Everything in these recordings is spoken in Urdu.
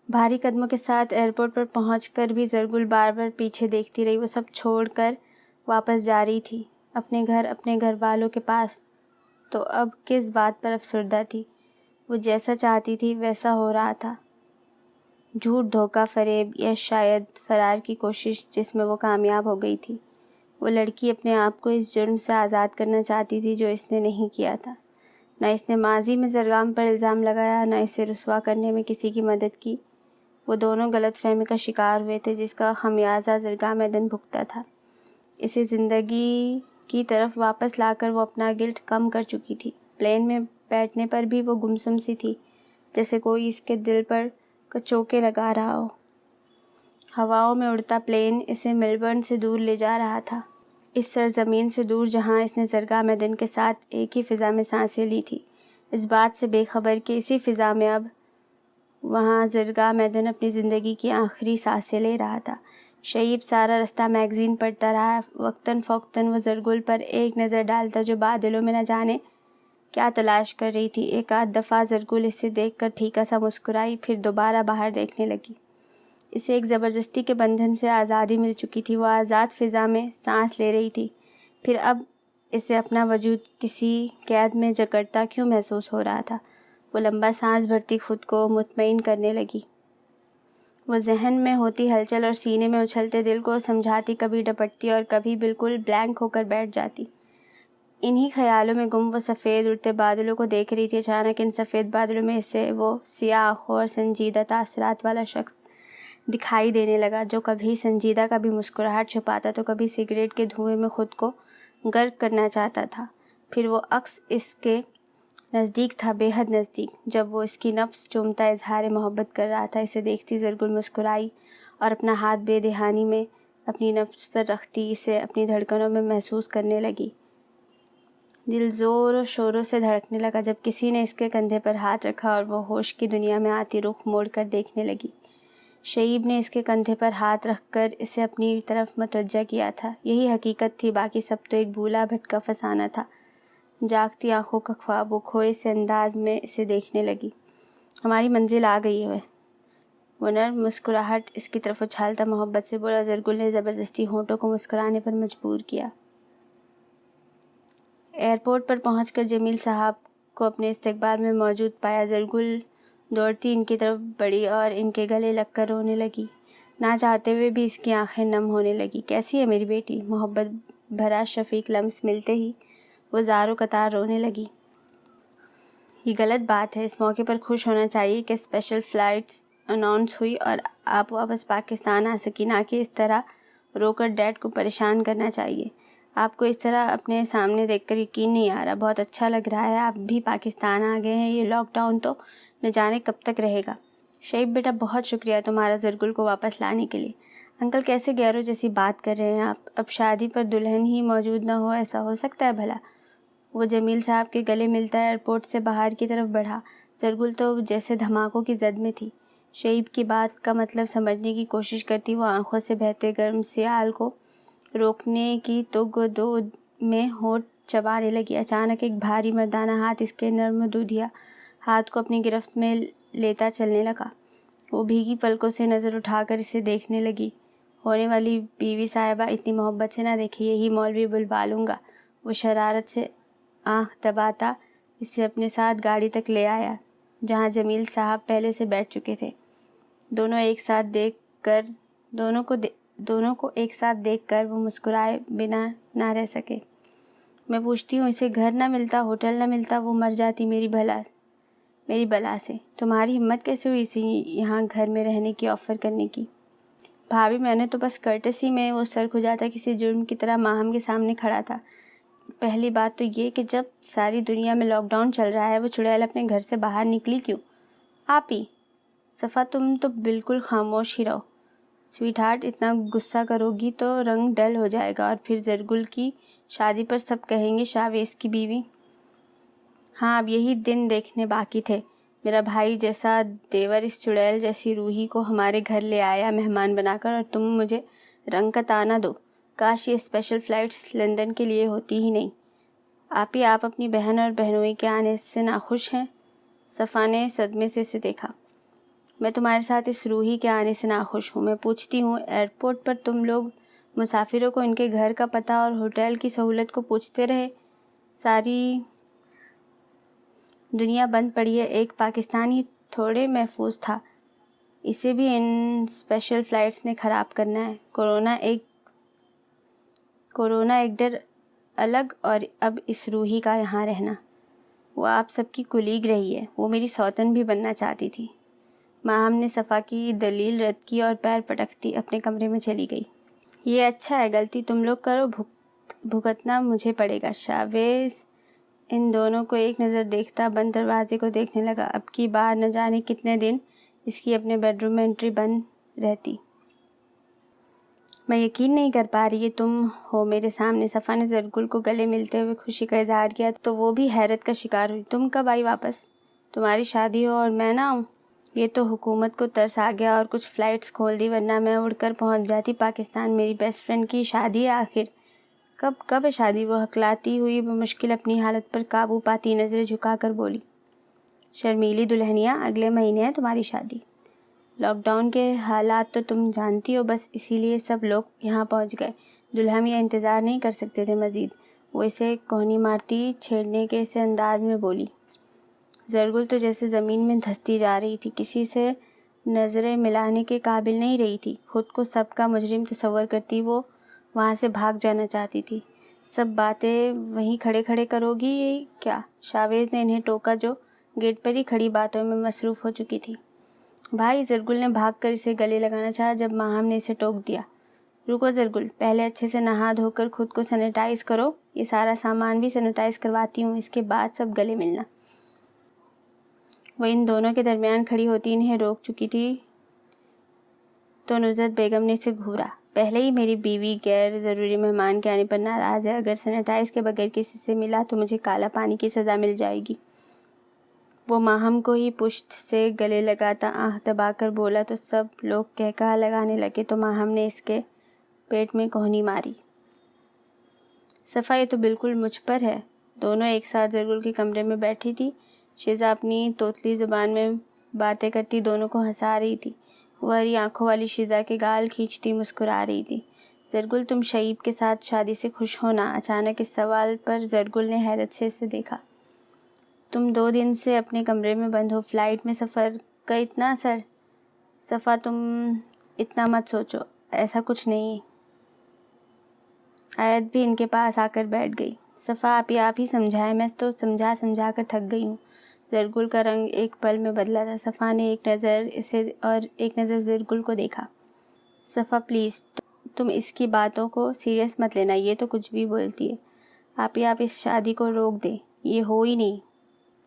بھاری قدموں کے ساتھ ایئرپورٹ پر پہنچ کر بھی زرگل بار بار پیچھے دیکھتی رہی۔ وہ سب چھوڑ کر واپس جا رہی تھی اپنے گھر والوں کے پاس، تو اب کس بات پر افسردہ تھی؟ وہ جیسا چاہتی تھی ویسا ہو رہا تھا۔ جھوٹ، دھوکہ، فریب یا شاید فرار کی کوشش جس میں وہ کامیاب ہو گئی تھی۔ وہ لڑکی اپنے آپ کو اس جرم سے آزاد کرنا چاہتی تھی جو اس نے نہیں کیا تھا۔ نہ اس نے ماضی میں زرگام پر الزام لگایا، نہ اسے رسوا کرنے میں کسی کی مدد کی۔ وہ دونوں غلط فہمی کا شکار ہوئے تھے جس کا خمیازہ زرگا میدن بھگتا تھا۔ اسے زندگی کی طرف واپس لا کر وہ اپنا گلٹ کم کر چکی تھی۔ پلین میں بیٹھنے پر بھی وہ گمسم سی تھی، جیسے کوئی اس کے دل پر کچوکے لگا رہا ہو۔ ہواؤں میں اڑتا پلین اسے میلبرن سے دور لے جا رہا تھا، اس سرزمین سے دور جہاں اس نے زرگا میدن کے ساتھ ایک ہی فضا میں سانسیں لی تھی، اس بات سے بے خبر کہ اسی فضا میں اب وہاں زرگا میدن اپنی زندگی کی آخری سانسیں لے رہا تھا۔ شعیب سارا رستہ میگزین پڑھتا رہا۔ وقتاً فوقتاً وہ زرگل پر ایک نظر ڈالتا جو بادلوں میں نہ جانے کیا تلاش کر رہی تھی۔ ایک آدھ دفعہ زرگل اسے دیکھ کر پھیکا سا مسکرائی، پھر دوبارہ باہر دیکھنے لگی۔ اسے ایک زبردستی کے بندھن سے آزادی مل چکی تھی۔ وہ آزاد فضا میں سانس لے رہی تھی، پھر اب اسے اپنا وجود کسی قید میں جکڑتا کیوں محسوس ہو رہا تھا؟ وہ لمبا سانس بھرتی خود کو مطمئن کرنے لگی۔ وہ ذہن میں ہوتی ہلچل اور سینے میں اچھلتے دل کو سمجھاتی، کبھی ڈپٹتی اور کبھی بالکل بلینک ہو کر بیٹھ جاتی۔ انہی خیالوں میں گم وہ سفید اڑتے بادلوں کو دیکھ رہی تھی۔ اچانک ان سفید بادلوں میں اسے وہ سیاہ آنکھوں اور سنجیدہ تاثرات والا شخص دکھائی دینے لگا، جو کبھی سنجیدہ، کبھی مسکراہٹ چھپاتا تو کبھی سگریٹ کے دھوئیں میں خود کو غرق کرنا چاہتا تھا۔ پھر وہ عکس اس کے نزدیک تھا، بے حد نزدیک، جب وہ اس کی نفس چومتا اظہار محبت کر رہا تھا۔ اسے دیکھتی زرگل مسکرائی اور اپنا ہاتھ بے دہانی میں اپنی نفس پر رکھتی اسے اپنی دھڑکنوں میں محسوس کرنے لگی۔ دل زور و شوروں سے دھڑکنے لگا جب کسی نے اس کے کندھے پر ہاتھ رکھا اور وہ ہوش کی دنیا میں آتی رخ موڑ کر دیکھنے لگی۔ شعیب نے اس کے کندھے پر ہاتھ رکھ کر اسے اپنی طرف متوجہ کیا تھا۔ یہی حقیقت تھی، باقی سب تو ایک بھولا بھٹکا فسانہ تھا۔ جاگتی آنکھوں کا خواب، وہ کھوئے سے انداز میں اسے دیکھنے لگی۔ ہماری منزل آ گئی ہے، وہ نرم مسکراہٹ اس کی طرف اچھالتا محبت سے بولا۔ زرگل نے زبردستی ہونٹوں کو مسکرانے پر مجبور کیا۔ ایئرپورٹ پر پہنچ کر جمیل صاحب کو اپنے استقبال میں موجود پایا۔ زرگل دوڑتی ان کی طرف بڑھی اور ان کے گلے لگ کر رونے لگی۔ نہ چاہتے ہوئے بھی اس کی آنکھیں نم ہونے لگی۔ کیسی ہے میری بیٹی؟ محبت بھرا شفیق لمس ملتے ہی وہ زاروں قطار رونے لگی۔ یہ غلط بات ہے، اس موقع پر خوش ہونا چاہیے کہ اسپیشل فلائٹس اناؤنس ہوئی اور آپ واپس پاکستان آ سکی، نہ کہ اس طرح رو کر ڈیڈ کو پریشان کرنا چاہیے۔ آپ کو اس طرح اپنے سامنے دیکھ کر یقین نہیں آ رہا۔ بہت اچھا لگ رہا ہے آپ بھی پاکستان آ گئے ہیں۔ یہ لاک ڈاؤن تو نہ جانے کب تک رہے گا۔ شعیب بیٹا بہت شکریہ تمہارا زرگل کو واپس لانے کے لیے۔ انکل کیسے غیروں جیسی بات کر رہے ہیں آپ؟ اب شادی پر دلہن ہی موجود نہ ہو، ایسا ہو سکتا ہے بھلا؟ وہ جمیل صاحب کے گلے ملتا ایئرپورٹ سے باہر کی طرف بڑھا۔ زرگل تو جیسے دھماکوں کی زد میں تھی۔ شعیب کی بات کا مطلب سمجھنے کی کوشش کرتی وہ آنکھوں سے بہتے گرم سیال کو روکنے کی تگ و دو میں ہونٹ چبانے لگی۔ اچانک ایک بھاری مردانہ ہاتھ اس کے نرم دودھیا ہاتھ کو اپنی گرفت میں لیتا چلنے لگا۔ وہ بھیگی پلکوں سے نظر اٹھا کر اسے دیکھنے لگی۔ ہونے والی بیوی صاحبہ اتنی محبت سے نہ دیکھے، یہی مولوی بلوا لوں گا۔ وہ شرارت سے آنکھ دباتا اسے اپنے ساتھ گاڑی تک لے آیا جہاں جمیل صاحب پہلے سے بیٹھ چکے تھے۔ دونوں کو ایک ساتھ دیکھ کر وہ مسکرائے بنا نہ رہ سکے۔ میں پوچھتی ہوں اسے گھر نہ ملتا، ہوٹل نہ ملتا، وہ مر جاتی میری بلا سے۔ تمہاری ہمت کیسے ہوئی اسے یہاں گھر میں رہنے کی آفر کرنے کی؟ بھابھی میں نے تو بس کرٹسی میں، وہ سر کھجاتا کسی جرم کی طرح ماہم کے سامنے کھڑا تھا۔ پہلی بات تو یہ کہ جب ساری دنیا میں لاک ڈاؤن چل رہا ہے وہ چڑیل اپنے گھر سے باہر نکلی کیوں؟ آپ ہی صفا تم تو بالکل خاموش ہی رہو۔ سویٹ ہارٹ اتنا غصہ کرو گی تو رنگ ڈل ہو جائے گا اور پھر زرگل کی شادی پر سب کہیں گے شاویز کی بیوی۔ ہاں اب یہی دن دیکھنے باقی تھے۔ میرا بھائی جیسا دیور اس چڑیل جیسی روحی کو ہمارے گھر لے آیا مہمان بنا کر، اور تم مجھے رنگ کا تانا دو۔ کاش یہ اسپیشل فلائٹس لندن کے لیے ہوتی ہی نہیں۔ آپ اپنی بہن اور بہنوئی کے آنے سے ناخوش ہیں؟ صفا نے صدمے سے اسے دیکھا۔ میں تمہارے ساتھ اس روحی کے آنے سے ناخوش ہوں۔ میں پوچھتی ہوں ایئرپورٹ پر تم لوگ مسافروں کو ان کے گھر کا پتہ اور ہوٹل کی سہولت کو پوچھتے رہے۔ ساری دنیا بند پڑی ہے، ایک پاکستان ہی تھوڑے محفوظ تھا، اسے بھی ان اسپیشل فلائٹس نے خراب کرنا ہے۔ کورونا ایک ڈر الگ، اور اب اس روحی کا یہاں رہنا۔ وہ آپ سب کی کولیگ رہی ہے، وہ میری سوتن بھی بننا چاہتی تھی۔ ماہم نے صفا کی دلیل رد کی اور پیر پٹکتی اپنے کمرے میں چلی گئی۔ یہ اچھا ہے، غلطی تم لوگ کرو، بھگتنا مجھے پڑے گا۔ شاویز ان دونوں کو ایک نظر دیکھتا بند دروازے کو دیکھنے لگا۔ اب کی بار نہ جانے کتنے دن اس کی اپنے بیڈ روم میں انٹری بند رہتی۔ میں یقین نہیں کر پا رہی، تم ہو میرے سامنے۔ صفا نے زرگل کو گلے ملتے ہوئے خوشی کا اظہار کیا تو وہ بھی حیرت کا شکار ہوئی۔ تم کب آئی واپس؟ تمہاری شادی ہو اور میں نہ آؤں؟ یہ تو حکومت کو ترس آ گیا اور کچھ فلائٹس کھول دی، ورنہ میں اڑ کر پہنچ جاتی پاکستان۔ میری بیسٹ فرینڈ کی شادی ہے آخر۔ کب ہے شادی؟ وہ ہکلاتی ہوئی بمشکل اپنی حالت پر قابو پاتی نظریں جھکا کر بولی۔ شرمیلی دلہنیا، اگلے مہینے ہے تمہاری شادی۔ لاک ڈاؤن کے حالات تو تم جانتی ہو، بس اسی لیے سب لوگ یہاں پہنچ گئے۔ دلہا میاں انتظار نہیں کر سکتے تھے مزید؟ وہ اسے کوہنی مارتی چھیڑنے کے سے انداز میں بولی۔ زرگل تو جیسے زمین میں دھستی جا رہی تھی، کسی سے نظریں ملانے کے قابل نہیں رہی تھی۔ خود کو سب کا مجرم تصور کرتی وہ وہاں سے بھاگ جانا چاہتی تھی۔ سب باتیں وہیں کھڑے کھڑے کرو گی کیا؟ شاویز نے انہیں ٹوکا جو گیٹ پر ہی کھڑی باتوں میں مصروف ہو چکی تھی۔ بھائی، زرگل نے بھاگ کر اسے گلے لگانا چاہا جب ماہم نے اسے ٹوک دیا۔ رکو زرگل، پہلے اچھے سے نہا دھو کر خود کو سینیٹائز کرو۔ یہ سارا سامان بھی سینیٹائز کرواتی ہوں، اس کے بعد سب گلے ملنا۔ وہ ان دونوں کے درمیان کھڑی ہوتی انہیں روک چکی تھی تو نصرت بیگم نے اسے گھورا۔ پہلے ہی میری بیوی غیر ضروری مہمان کے آنے پر ناراض ہے، اگر سینیٹائز کے بغیر کسی سے ملا تو مجھے کالا پانی کی سزا مل جائے گی۔ وہ ماہم کو ہی پشت سے گلے لگاتا آہ دبا کر بولا تو سب لوگ کہکہا لگانے لگے تو ماہم نے اس کے پیٹ میں کوہنی ماری۔ صفا، یہ تو بالکل مجھ پر ہے۔ دونوں ایک ساتھ زرگل کے کمرے میں بیٹھی تھی۔ شیزا اپنی توتلی زبان میں باتیں کرتی دونوں کو ہنسا رہی تھی۔ وہ ہری آنکھوں والی شیزا کے گال کھینچتی مسکرا رہی تھی۔ زرگل، تم شعیب کے ساتھ شادی سے خوش ہونا؟ اچانک اس سوال پر زرگل نے حیرت سے اسے دیکھا۔ تم 2 دن سے اپنے کمرے میں بند ہو، فلائٹ میں سفر کا اتنا اثر؟ صفا، تم اتنا مت سوچو، ایسا کچھ نہیں۔ آیت بھی ان کے پاس آ کر بیٹھ گئی۔ صفا، آپ ہی سمجھائیں، میں تو سمجھا کر تھک گئی ہوں۔ زرگل کا رنگ ایک پل میں بدلا تھا۔ صفا نے ایک نظر اسے اور ایک نظر زرگل کو دیکھا۔ صفا پلیز، تم اس کی باتوں کو سیریس مت لینا، یہ تو کچھ بھی بولتی ہے۔ آپ اس شادی کو روک دیں، یہ ہو ہی نہیں۔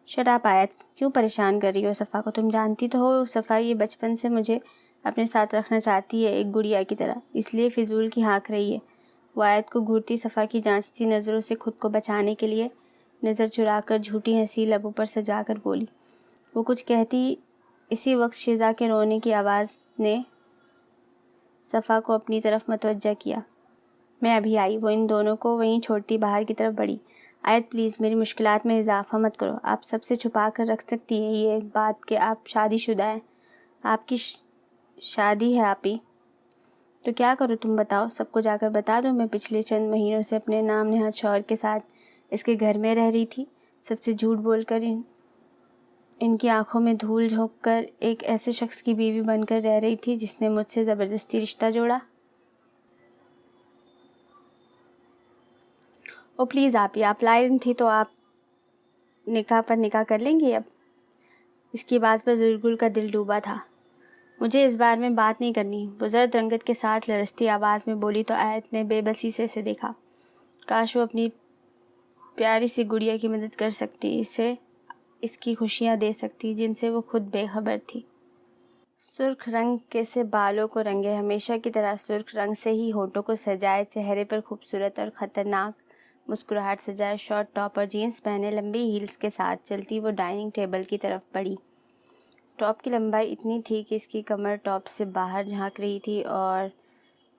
شٹ اپ آیت، کیوں پریشان کر رہی ہو صفا کو؟ تم جانتی تو ہو صفا یہ بچپن سے مجھے اپنے ساتھ رکھنا چاہتی ہے، ایک گڑیا کی طرح، اس لیے فضول کی ہانک رہی ہے۔ وہ آیت کو گھورتی صفا کی جانچتی نظروں سے خود کو بچانے کے لیے نظر چرا کر جھوٹی ہنسی لبوں پر سجا کر بولی۔ وہ کچھ کہتی، اسی وقت شیزا کے رونے کی آواز نے صفا کو اپنی طرف متوجہ کیا۔ میں ابھی آئی۔ وہ ان دونوں کو وہیں چھوڑتی باہر کی طرف بڑھی۔ آیت پلیز، میری مشکلات میں اضافہ مت کرو۔ آپ سب سے چھپا کر رکھ سکتی ہیں یہ بات کہ آپ شادی شدہ ہیں؟ آپ کی شادی ہے آپی۔ تو کیا کروں تم بتاؤ؟ سب کو جا کر بتا دو میں پچھلے چند مہینوں سے اپنے نام نہاد شوہر کے ساتھ اس کے گھر میں رہ رہی تھی، سب سے جھوٹ بول کر ان کی آنکھوں میں دھول جھونک کر ایک ایسے شخص کی بیوی بن کر رہ رہی تھی جس نے مجھ سے زبردستی رشتہ جوڑا۔ او پلیز آپی، آپ لائن تھی تو آپ نکاح پر نکاح کر لیں گی اب؟ اس کی بات پر زرگل کا دل ڈوبا تھا۔ مجھے اس بارے میں بات نہیں کرنی، وہ زرد رنگت کے ساتھ لرزتی آواز میں بولی تو آیت نے بے بسی سے اسے دیکھا۔ کاش وہ اپنی پیاری سی گڑیا کی مدد کر سکتی، اسے اس کی خوشیاں دے سکتی جن سے وہ خود بے خبر تھی۔ سرخ رنگ کے سے بالوں کو رنگے، ہمیشہ کی طرح سرخ رنگ سے ہی ہونٹوں کو سجائے، چہرے پر خوبصورت اور خطرناک مسکراہٹ سجائے، شارٹ ٹاپ اور جینس پہنے لمبی ہیلز کے ساتھ چلتی وہ ڈائننگ ٹیبل کی طرف بڑھی۔ ٹاپ کی لمبائی اتنی تھی کہ اس کی کمر ٹاپ سے باہر جھانک رہی تھی اور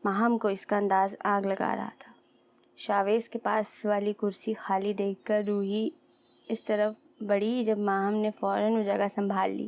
ماہم کو اس کا انداز آگ لگا رہا تھا۔ شاویز کے پاس والی کرسی خالی دیکھ کر روحی اس طرف بڑھی جب ماہم نے فوراً وہ جگہ سنبھال لی۔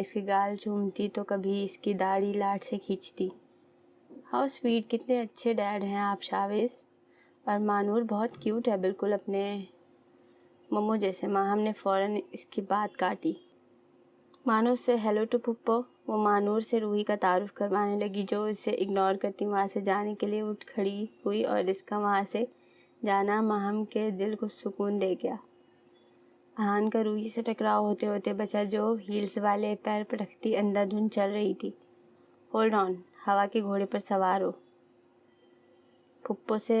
اس کے گال چومتی تو کبھی اس کی داڑھی لاٹ سے کھینچتی۔ ہاؤ سویٹ، کتنے اچھے ڈیڈ ہیں آپ شاویز، اور مانور بہت کیوٹ ہے، بالکل اپنے ممو جیسے۔ ماہم نے فوراً اس کی بات کاٹی۔ مانو سے ہیلو ٹو پھپھو۔ وہ مانور سے روحی کا تعارف کروانے لگی، جو اسے اگنور کرتی وہاں سے جانے کے لیے اٹھ کھڑی ہوئی، اور اس کا وہاں سے جانا ماہم کے دل کو سکون دے گیا۔ احان کا روحی سے ٹکراؤ ہوتے ہوتے بچا، جو ہیلز والے پیر پٹکتی اندھا دھند چل رہی تھی۔ ہولڈ آن، ہوا کے گھوڑے پر سوار ہو۔ پھپھو سے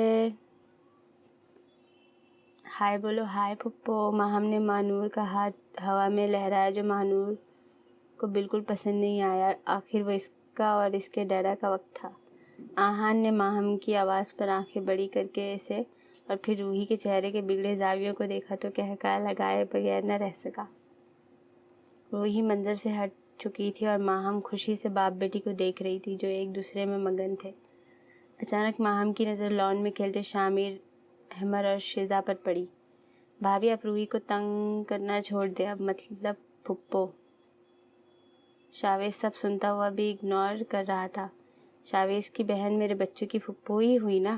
ہائے بولو۔ ہائے پھپھو۔ ماہم نے مانور کا ہاتھ ہوا میں لہرایا، جو مانور کو بالکل پسند نہیں آیا۔ آخر وہ اس کا اور اس کے ڈیڈا کا وقت تھا۔ آہان نے ماہم کی آواز پر آنکھیں بڑی کر کے اسے اور پھر روحی کے چہرے کے بگڑے زاویوں کو دیکھا تو قہقہہ لگائے بغیر نہ رہ سکا۔ روحی منظر سے ہٹ چکی تھی اور ماہم خوشی سے باپ بیٹی کو دیکھ رہی تھی، جو ایک دوسرے میں مگن تھے۔ اچانک ماہم کی نظر لان میں کھیلتے شامر، احمر اور شیزا پر پڑی۔ بھابھی، آپ روحی کو تنگ کرنا چھوڑ دیں، اب مطلب پھپھو۔ شاویز سب سنتا ہوا بھی اگنور کر رہا تھا۔ شاویز کی بہن میرے بچوں کی پھپھو ہی ہوئی نا؟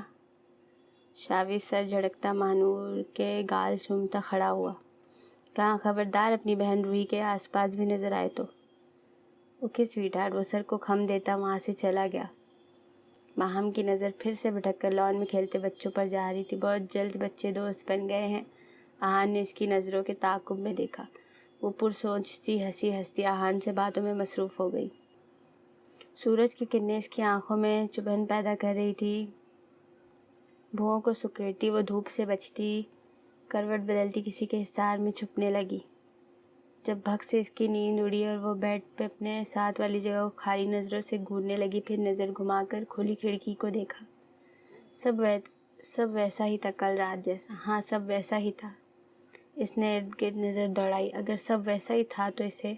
شاویز سر جھٹکتا مانور کے گال چومتا کھڑا ہوا۔ کہاں، خبردار اپنی بہن روحی کے آس پاس بھی نظر آئے تو۔ اوکے سویٹ ہارٹ، وہ سر کو خم دیتا وہاں سے چلا گیا۔ ماہم کی نظر پھر سے بھٹک کر لان میں کھیلتے بچوں پر جا رہی تھی۔ بہت جلد بچے دوست بن گئے ہیں، احان نے اس کی نظروں کے تعاقب میں دیکھا۔ وہ پرسوچتی ہنسی ہنستی احان سے باتوں میں مصروف ہو گئی۔ سورج کی کرنیں اس کی آنکھوں میں چبھن پیدا کر رہی تھی۔ بھوؤں کو سکیڑتی وہ دھوپ سے بچتی، کروٹ بدلتی کسی کے حصار میں چھپنے لگی۔ جب بھگ سے اس کی نیند اڑی اور وہ بیڈ پہ اپنے ساتھ والی جگہ کو خالی نظروں سے گھورنے لگی، پھر نظر گھما کر کھلی کھڑکی کو دیکھا۔ سب ویسا ہی تھا، کل رات جیسا۔ ہاں، سب ویسا ہی تھا۔ اس نے ارد گرد نظر دوڑائی۔ اگر سب ویسا ہی تھا تو اسے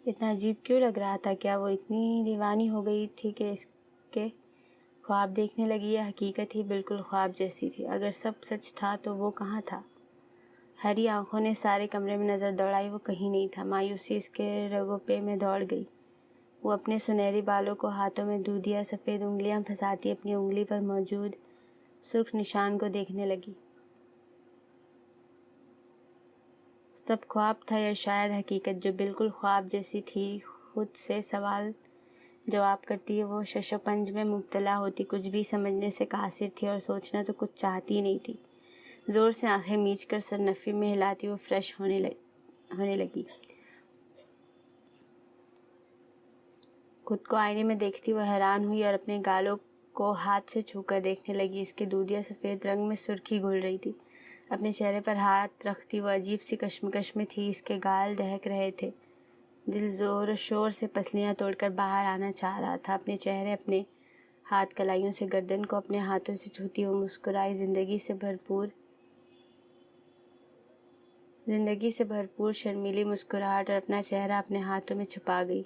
اتنا عجیب کیوں لگ رہا تھا؟ کیا وہ اتنی دیوانی ہو گئی تھی کہ اس کے خواب دیکھنے لگی؟ یہ حقیقت ہی بالکل خواب جیسی تھی۔ اگر سب سچ تھا تو وہ کہاں تھا؟ ہری آنکھوں نے سارے کمرے میں نظر دوڑائی، وہ کہیں نہیں تھا۔ مایوسی اس کے رگوں پہ میں دوڑ گئی۔ وہ اپنے سنہری بالوں کو ہاتھوں میں دودھیا سفید انگلیاں پھنساتی اپنی انگلی پر موجود سرخ نشان کو دیکھنے لگی۔ سب خواب تھا یا شاید حقیقت، جو بالکل خواب جیسی تھی؟ خود سے سوال جواب کرتی وہ شش و پنج میں مبتلا ہوتی، کچھ بھی سمجھنے سے قاصر تھی اور سوچنا تو کچھ چاہتی نہیں تھی۔ زور سے آنکھیں میچ کر سر نفی میں ہلاتی وہ فریش ہونے لگی۔ خود کو آئینے میں دیکھتی وہ حیران ہوئی اور اپنے گالوں کو ہاتھ سے چھو کر دیکھنے لگی۔ اس کے دودھیا سفید رنگ میں سرخی گھل رہی تھی۔ اپنے چہرے پر ہاتھ رکھتی وہ عجیب سی کشمکش میں تھی۔ اس کے گال دہک رہے تھے۔ دل زور و شور سے پسلیاں توڑ کر باہر آنا چاہ رہا تھا۔ اپنے چہرے، اپنے ہاتھ کلائیوں سے گردن کو اپنے ہاتھوں سے چھوتی وہ مسکرائی، زندگی سے بھرپور شرمیلی مسکراہٹ، اور اپنا چہرہ اپنے ہاتھوں میں چھپا گئی۔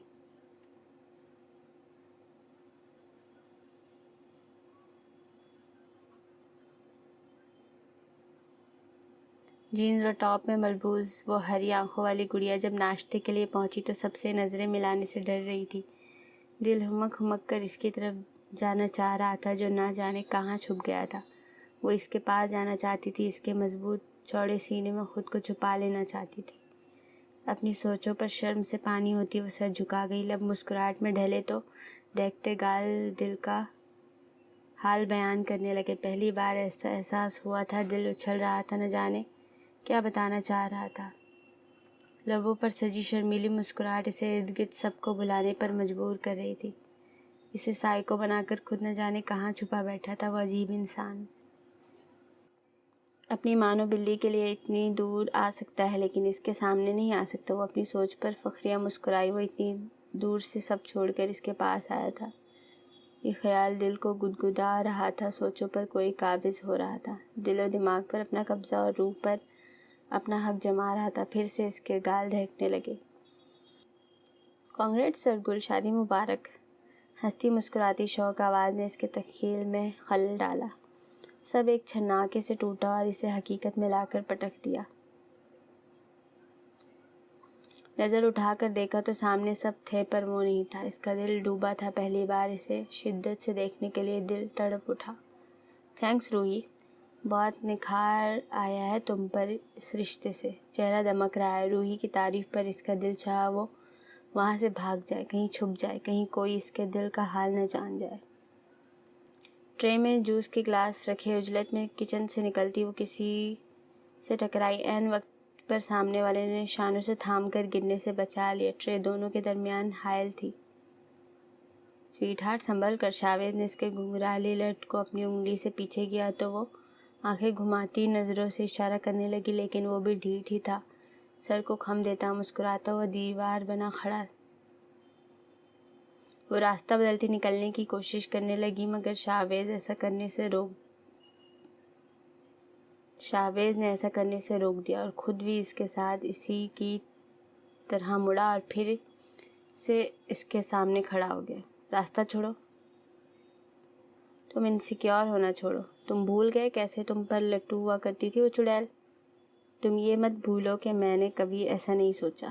جینز اور ٹاپ میں ملبوس وہ ہری آنکھوں والی گڑیا جب ناشتے کے لیے پہنچی تو سب سے نظریں ملانے سے ڈر رہی تھی۔ دل ہمک ہمک کر اس کی طرف جانا چاہ رہا تھا، جو نہ جانے کہاں چھپ گیا تھا۔ وہ اس کے پاس جانا چاہتی تھی، اس کے مضبوط چوڑے سینے میں خود کو چھپا لینا چاہتی تھی۔ اپنی سوچوں پر شرم سے پانی ہوتی وہ سر جھکا گئی۔ لب مسکراہٹ میں ڈھلے تو دیکھتے گال دل کا حال بیان کرنے لگے۔ پہلی بار ایسا احساس ہوا تھا، دل اچھل رہا تھا، نہ جانے کیا بتانا چاہ رہا تھا۔ لبوں پر سجی شرمیلی مسکراہٹ اسے ارد گرد سب کو بلانے پر مجبور کر رہی تھی۔ اسے سائیکو بنا کر خود نہ جانے کہاں چھپا بیٹھا تھا وہ عجیب انسان۔ اپنی مانو بلی کے لیے اتنی دور آ سکتا ہے لیکن اس کے سامنے نہیں آ سکتا۔ وہ اپنی سوچ پر فخریہ مسکرائی۔ وہ اتنی دور سے سب چھوڑ کر اس کے پاس آیا تھا۔ یہ خیال دل کو گدگدا رہا تھا، سوچوں پر کوئی قابض ہو رہا تھا، دل و دماغ پر اپنا قبضہ اور روح پر اپنا حق جما رہا تھا۔ پھر سے اس کے گال دہکنے لگے۔ کانگریٹ سرگل، شادی مبارک۔ ہنستی مسکراتی شوق آواز نے اس کے تخیل میں خلل ڈالا۔ سب ایک چھناکے سے ٹوٹا اور اسے حقیقت میں لا کر پٹک دیا۔ نظر اٹھا کر دیکھا تو سامنے سب تھے پر وہ نہیں تھا۔ اس کا دل ڈوبا تھا، پہلی بار اسے شدت سے دیکھنے کے لیے دل تڑپ اٹھا۔ تھینکس روحی، بہت نکھار آیا ہے تم پر اس رشتے سے، چہرہ دمک رہا ہے۔ روحی کی تعریف پر اس کا دل چاہا وہ وہاں سے بھاگ جائے، کہیں چھپ جائے، کہیں کوئی اس کے دل کا حال نہ جان جائے۔ ٹرے میں جوس کے گلاس رکھے عجلت میں کچن سے نکلتی وہ کسی سے ٹکرائی، عین وقت پر سامنے والے نے شانوں سے تھام کر گرنے سے بچا لیا۔ ٹرے دونوں کے درمیان حائل تھی۔ سویٹ ہارٹ سنبھل کر، شاویز نے اس کے گھنگھرالی لٹ کو اپنی انگلی سے پیچھے کیا تو وہ آنکھیں گھماتی نظروں سے اشارہ کرنے لگی، لیکن وہ بھی ڈھیٹ ہی تھا، سر کو خم دیتا مسکراتا ہوا دیوار بنا کھڑا۔ وہ راستہ بدلتی نکلنے کی کوشش کرنے لگی مگر شاویز نے ایسا کرنے سے روک دیا اور خود بھی اس کے ساتھ اسی کی طرح مڑا اور پھر سے اس کے سامنے کھڑا ہو گیا۔ راستہ چھوڑو، تم انسیکیور ہونا چھوڑو، تم بھول گئے کیسے تم پر لٹو ہوا کرتی تھی وہ چڑیل؟ تم یہ مت بھولو کہ میں نے کبھی ایسا نہیں سوچا۔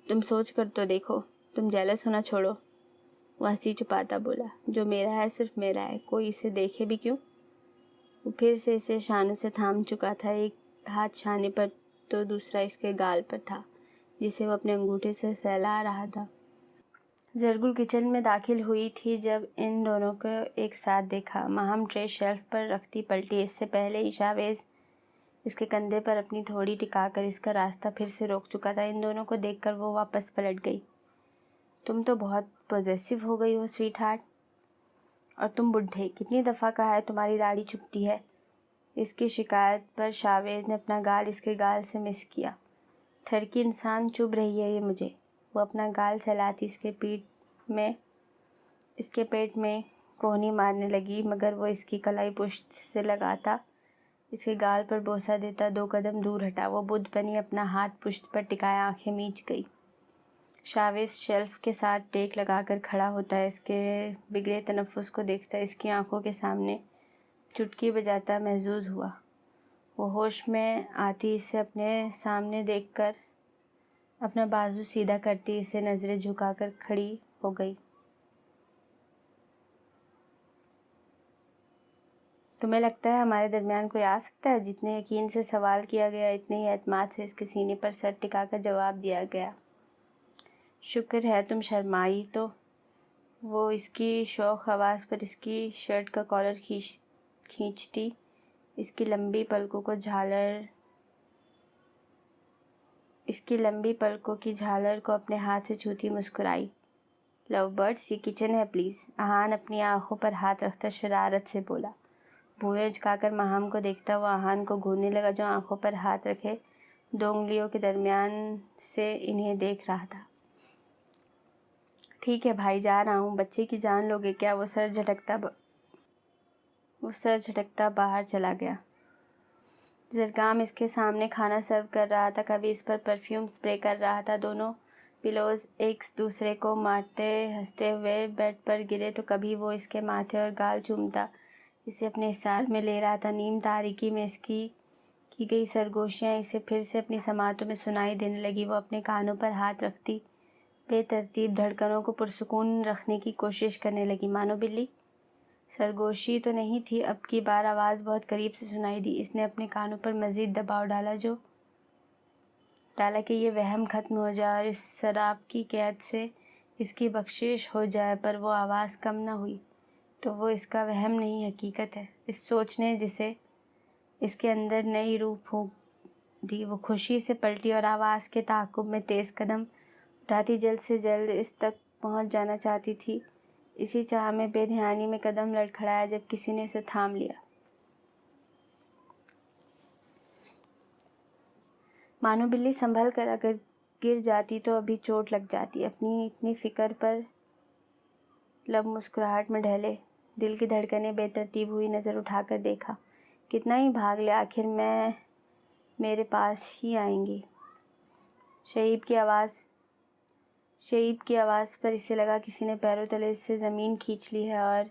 تم سوچ کر تو دیکھو، تم جیلس ہونا چھوڑو۔ وہ ہنسی چھپاتا بولا، جو میرا ہے صرف میرا ہے، کوئی اسے دیکھے بھی کیوں؟ وہ پھر سے اسے شانوں سے تھام چکا تھا، ایک ہاتھ شانے پر تو دوسرا اس کے گال پر تھا جسے وہ اپنے انگوٹھے سے سہلا رہا تھا۔ زرگل کچن میں داخل ہوئی تھی جب ان دونوں کو ایک ساتھ دیکھا۔ ماہم ٹرے شیلف پر رکھتی پلٹی، اس سے پہلے ہی شاویز اس کے کندھے پر اپنی تھوڑی ٹکا کر اس کا راستہ پھر سے روک چکا تھا۔ ان دونوں کو دیکھ کر وہ واپس پلٹ گئی۔ تم تو بہت پوزیسو ہو گئی ہو سویٹ ہارٹ، اور تم بڈھے، کتنی دفعہ کہا ہے تمہاری داڑھی چھپتی ہے؟ اس کی شکایت پر شاویز نے اپنا گال اس کے گال سے مس کیا۔ ٹھرکی انسان چبھ رہی ہے یہ مجھے۔ وہ اپنا گال سہلاتی اس کے پیٹ میں کوہنی مارنے لگی مگر وہ اس کی کلائی پشت سے لگاتا اس کے گال پر بوسہ دیتا 2 قدم دور ہٹا۔ وہ بدھ بنی اپنا ہاتھ پشت پر ٹکائے آنکھیں میچ گئی۔ شاویز شیلف کے ساتھ ٹیک لگا کر کھڑا ہوتا، اس کے بگڑے تنفس کو دیکھتا، اس کی آنکھوں کے سامنے چٹکی بجاتا محظوظ ہوا۔ وہ ہوش میں آتی اسے اپنے سامنے دیکھ کر اپنا بازو سیدھا کرتی اسے نظریں جھکا کر کھڑی ہو گئی۔ تمہیں لگتا ہے ہمارے درمیان کوئی آ سکتا ہے؟ جتنے یقین سے سوال کیا گیا اتنے ہی اعتماد سے اس کے سینے پر سر ٹکا کر جواب دیا گیا۔ شکر ہے تم شرمائی تو۔ وہ اس کی شوخ آواز پر اس کی شرٹ کا کالر کھینچتی اس کی لمبی پلکوں کی جھالر کو اپنے ہاتھ سے چھوتی مسکرائی۔ لو برڈس، یہ کچن ہے پلیز۔ آہان اپنی آنکھوں پر ہاتھ رکھتا شرارت سے بولا۔ بھویں جھکا کر ماہم کو دیکھتا وہ آہان کو گھورنے لگا جو آنکھوں پر ہاتھ رکھے 2 انگلیوں کے درمیان سے انہیں دیکھ رہا تھا۔ ٹھیک ہے بھائی، جا رہا ہوں۔ بچے کی جان لوگے کیا؟ وہ سر جھٹکتا باہر چلا گیا۔ زرگام اس کے سامنے کھانا سرو کر رہا تھا، کبھی اس پر پرفیوم سپرے کر رہا تھا۔ دونوں پلوز ایک دوسرے کو مارتے ہنستے ہوئے بیڈ پر گرے تو کبھی وہ اس کے ماتھے اور گال چومتا اسے اپنے حصار میں لے رہا تھا۔ نیم تاریکی میں اس کی گئی سرگوشیاں اسے پھر سے اپنی سماعتوں میں سنائی دینے لگی۔ وہ اپنے کانوں پر ہاتھ رکھتی بے ترتیب دھڑکنوں کو پرسکون رکھنے کی کوشش کرنے لگی، مانو بلی۔ سرگوشی تو نہیں تھی، اب کی بار آواز بہت قریب سے سنائی دی۔ اس نے اپنے کانوں پر مزید دباؤ ڈالا کہ یہ وہم ختم ہو جائے اور اس سراب کی قید سے اس کی بخشش ہو جائے، پر وہ آواز کم نہ ہوئی تو وہ اس کا وہم نہیں حقیقت ہے۔ اس سوچ نے جسے اس کے اندر نئی روح پھونک دی۔ وہ خوشی سے پلٹی اور آواز کے تعاقب میں تیز قدم اٹھاتی جلد سے جلد اس تک پہنچ جانا چاہتی تھی۔ اسی چاہ میں بے دھیانی میں قدم لڑکھڑایا جب کسی نے اسے تھام لیا۔ مانو بلی، سنبھل کر، اگر گر جاتی تو ابھی چوٹ لگ جاتی۔ اپنی اتنی فکر پر لب مسکراہٹ میں ڈھلے، دل کی دھڑکنیں بے ترتیب ہوئی۔ نظر اٹھا کر دیکھا، کتنا ہی بھاگ لے آخر میں میرے پاس ہی آئیں گی۔ شعیب کی آواز پر اسے لگا کسی نے پیروں تلے سے زمین کھینچ لی ہے اور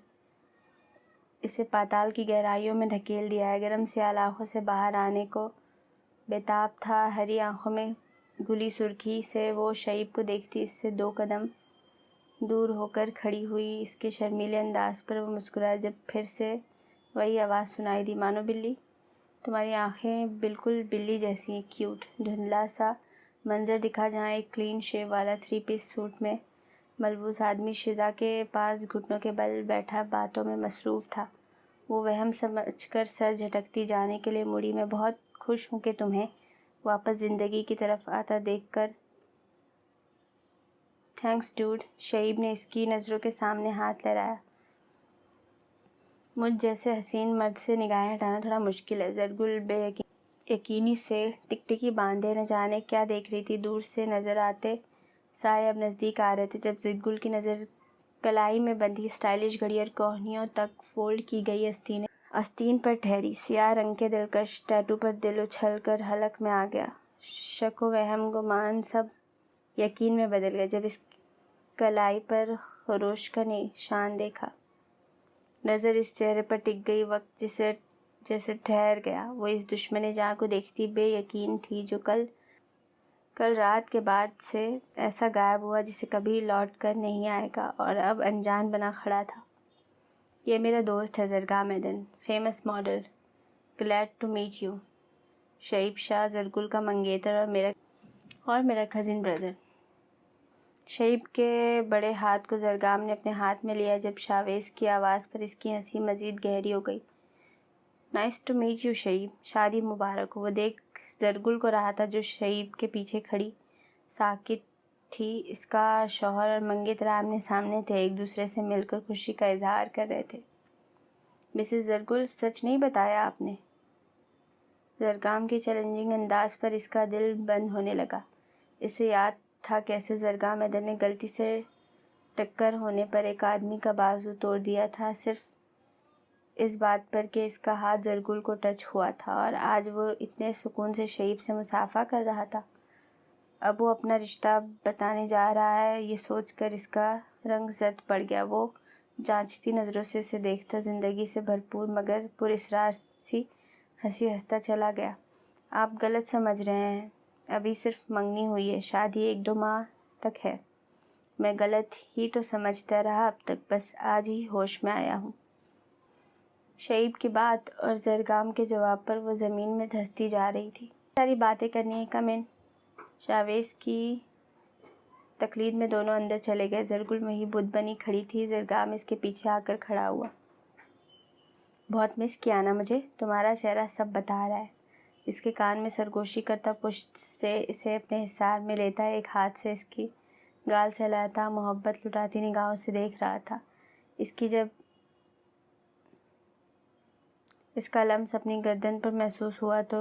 اسے پاتال کی گہرائیوں میں دھکیل دیا ہے۔ گرم سیال آنکھوں سے باہر آنے کو بے تاب تھا، ہری آنکھوں میں گلی سرخی سے وہ شعیب کو دیکھتی اس سے 2 قدم دور ہو کر کھڑی ہوئی۔ اس کے شرمیلے انداز پر وہ مسکرایا جب پھر سے وہی آواز سنائی دی، مانو بلی، تمہاری آنکھیں بالکل بلی جیسی ہیں، کیوٹ۔ دھندلا سا منظر دکھا جہاں ایک کلین شیو والا 3 پیس سوٹ میں ملبوس آدمی شزا کے پاس گھٹنوں کے بل بیٹھا باتوں میں مصروف تھا۔ وہ وہم سمجھ کر سر جھٹکتی جانے کے لیے مڑی۔ میں بہت خوش ہوں کہ تمہیں واپس زندگی کی طرف آتا دیکھ کر۔ تھینکس ڈوڈ۔ شعیب نے اس کی نظروں کے سامنے ہاتھ لہرایا۔ مجھ جیسے حسین مرد سے نگاہیں ہٹانا تھوڑا مشکل ہے۔ زرگل بے یقینی سے ٹکٹکی باندھے نہ جانے کیا دیکھ رہی تھی۔ دور سے نظر آتے سائے اب نزدیک آ رہے تھے جب زرگل کی نظر کلائی میں بندھی اسٹائلش گھڑی اور کوہنیوں تک فولڈ کی گئی آستین پر ٹھہری۔ سیاہ رنگ کے دلکش ٹیٹو پر دل اچھل کر حلق میں آ گیا۔ شک و وہم گمان سب یقین میں بدل گئے جب اس کلائی پر خروش کا نشان دیکھا۔ نظر اس چہرے پر ٹک گئی، وقت جیسے ٹھہر گیا۔ وہ اس دشمن جاں کو دیکھتی بے یقین تھی جو کل رات کے بعد سے ایسا غائب ہوا جسے کبھی لوٹ کر نہیں آئے گا، اور اب انجان بنا کھڑا تھا۔ یہ میرا دوست ہے زرگا میدن، famous model, glad to meet you. Shoaib Shah, Zargul کا منگیتر اور میرا کزن بردر۔ شعیب کے بڑے ہاتھ کو زرگام نے اپنے ہاتھ میں لیا جب شاویز کی آواز پر اس کی ہنسی مزید گہری ہو گئی۔ Nice to meet you Shoaib, شادی مبارک ہو۔ وہ دیکھ زرگل کو رہا تھا جو شعیب کے پیچھے کھڑی ساکت تھی۔ اس کا شوہر اور منگیتر آمنے سامنے تھے، ایک دوسرے سے مل کر خوشی کا اظہار کر رہے تھے۔ مسز زرگل، سچ نہیں بتایا آپ نے؟ زرگام کے چیلنجنگ انداز پر اس کا دل بند ہونے لگا۔ اسے یاد تھا کیسے زرگا میدن نے غلطی سے ٹکر ہونے پر ایک آدمی کا بازو توڑ دیا تھا، صرف اس بات پر کہ اس کا ہاتھ زرگل کو ٹچ ہوا تھا، اور آج وہ اتنے سکون سے شعیب سے مصافحہ کر رہا تھا۔ اب وہ اپنا رشتہ بتانے جا رہا ہے، یہ سوچ کر اس کا رنگ زرد پڑ گیا۔ وہ جانچتی نظروں سے اسے دیکھتا، زندگی سے بھرپور مگر پراسرار سی ہنسی ہنستا چلا گیا۔ آپ غلط سمجھ رہے ہیں، ابھی صرف منگنی ہوئی ہے، شادی 1-2 ماہ تک ہے۔ میں غلط ہی تو سمجھتا رہا اب تک، بس آج ہی ہوش میں آیا ہوں۔ شعیب کی بات اور زرگام کے جواب پر وہ زمین میں دھنستی جا رہی تھی۔ ساری باتیں کرنی ہیں، کم ان۔ شاویز کی تقلید میں دونوں اندر چلے گئے۔ زرگل وہیں بت بنی کھڑی تھی، زرگام اس کے پیچھے آ کر کھڑا ہوا۔ بہت مس کیا نا مجھے؟ تمہارا چہرہ سب بتا رہا ہے۔ اس کے کان میں سرگوشی کرتا پشت سے اسے اپنے حصار میں لیتا، ایک ہاتھ سے اس کی گال سہلاتا، محبت لٹاتی نگاہوں سے دیکھ رہا تھا۔ اس کی جب اس کا لمس اپنی گردن پر محسوس ہوا تو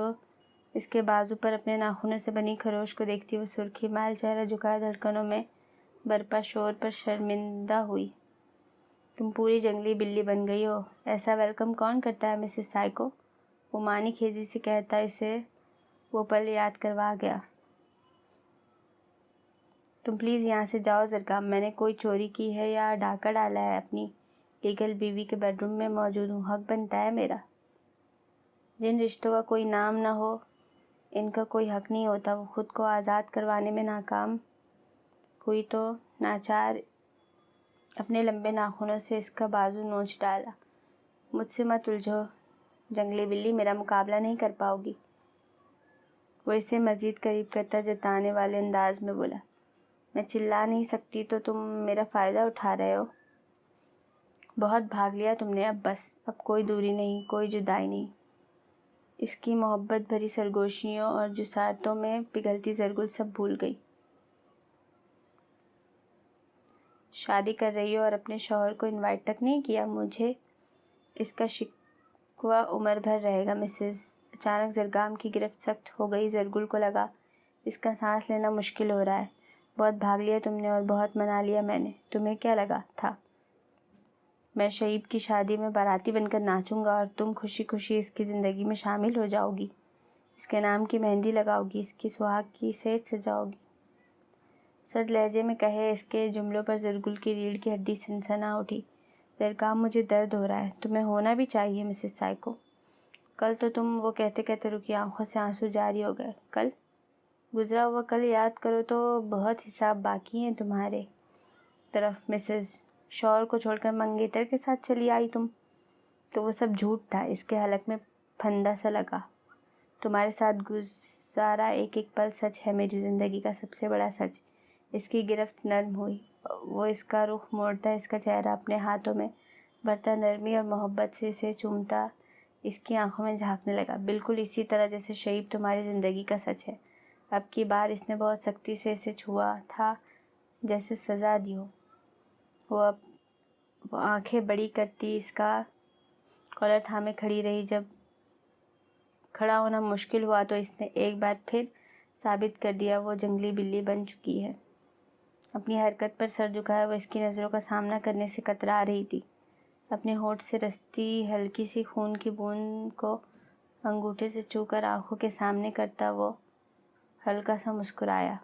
اس کے بازو پر اپنے ناخنوں سے بنی خروش کو دیکھتی وہ سرخی مائل چہرہ جھکائے دھڑکنوں میں برپا شور پر شرمندہ ہوئی۔ تم پوری جنگلی بلی بن گئی ہو، ایسا ویلکم کون کرتا ہے مسز سائیکو؟ وہ مانی خیزی سے کہتا اسے وہ پل یاد کروا گیا۔ تم پلیز یہاں سے جاؤ زرگام، میں نے کوئی چوری کی ہے یا ڈاکہ ڈالا ہے؟ اپنی لیگل بیوی کے بیڈ روم میں موجود ہوں، حق بنتا ہے میرا۔ جن رشتوں کا کوئی نام نہ ہو ان کا کوئی حق نہیں ہوتا۔ وہ خود کو آزاد کروانے میں ناکام ہوئی تو ناچار اپنے لمبے ناخنوں سے اس کا بازو نوچ ڈالا۔ مجھ سے مت الجھو جنگلی بلی، میرا مقابلہ نہیں کر پاؤ گی۔ وہ اسے مزید قریب کرتا جتانے والے انداز میں بولا، میں چلا نہیں سکتی تو تم میرا فائدہ اٹھا رہے ہو؟ بہت بھاگ لیا تم نے، اب بس، اب کوئی دوری نہیں، کوئی جدائی نہیں۔ اس کی محبت بھری سرگوشیوں اور جسارتوں میں پگھلتی زرگل سب بھول گئی۔ شادی کر رہی ہو اور اپنے شوہر کو انوائٹ تک نہیں کیا؟ مجھے اس کا شکوہ عمر بھر رہے گا مسز۔ اچانک زرگام کی گرفت سخت ہو گئی۔ زرگل کو لگا اس کا سانس لینا مشکل ہو رہا ہے۔ بہت بھاگ لیا تم نے اور بہت منا لیا میں نے۔ تمہیں کیا لگا تھا میں شعیب کی شادی میں باراتی بن کر ناچوں گا اور تم خوشی خوشی اس کی زندگی میں شامل ہو جاؤ گی، اس کے نام کی مہندی لگاؤ گی، اس کی سہاگ کی سیج سجاؤ گی؟ سرد لہجے میں کہے اس کے جملوں پر زرگل کی ریڑھ کی ہڈی سنسنا اٹھی۔ زرگام، مجھے درد ہو رہا ہے۔ تمہیں ہونا بھی چاہیے مسز سائیکو۔ کل تو تم وہ کہتے کہتے رکی، آنکھوں سے آنسو جاری ہو گئے۔ کل گزرا ہوا کل یاد کرو تو بہت حساب باقی ہیں تمہارے طرف۔ مسز شور کو چھوڑ کر منگیتر کے ساتھ چلی آئی تم؟ تو وہ سب جھوٹ تھا، اس کے حلق میں پھندا سا لگا۔ تمہارے ساتھ گزارا ایک ایک پل سچ ہے، میری زندگی کا سب سے بڑا سچ۔ اس کی گرفت نرم ہوئی، وہ اس کا رخ موڑتا، اس کا چہرہ اپنے ہاتھوں میں بھرتا، نرمی اور محبت سے اسے چومتا، اس کی آنکھوں میں جھانکنے لگا، بالکل اسی طرح جیسے شیب تمہاری زندگی کا سچ ہے۔ اب کی بار اس نے بہت سختی سے اسے چھوا تھا، جیسے سزا دی ہو۔ وہ آنکھیں بڑی کرتی اس کا کالر تھامے کھڑی رہی۔ جب کھڑا ہونا مشکل ہوا تو اس نے ایک بار پھر ثابت کر دیا وہ جنگلی بلی بن چکی ہے۔ اپنی حرکت پر سر جھکائے وہ اس کی نظروں کا سامنا کرنے سے کترا رہی تھی۔ اپنے ہونٹ سے رستی ہلکی سی خون کی بوند کو انگوٹھے سے چھو کر آنکھوں کے سامنے کرتا وہ ہلکا سا مسکرایا۔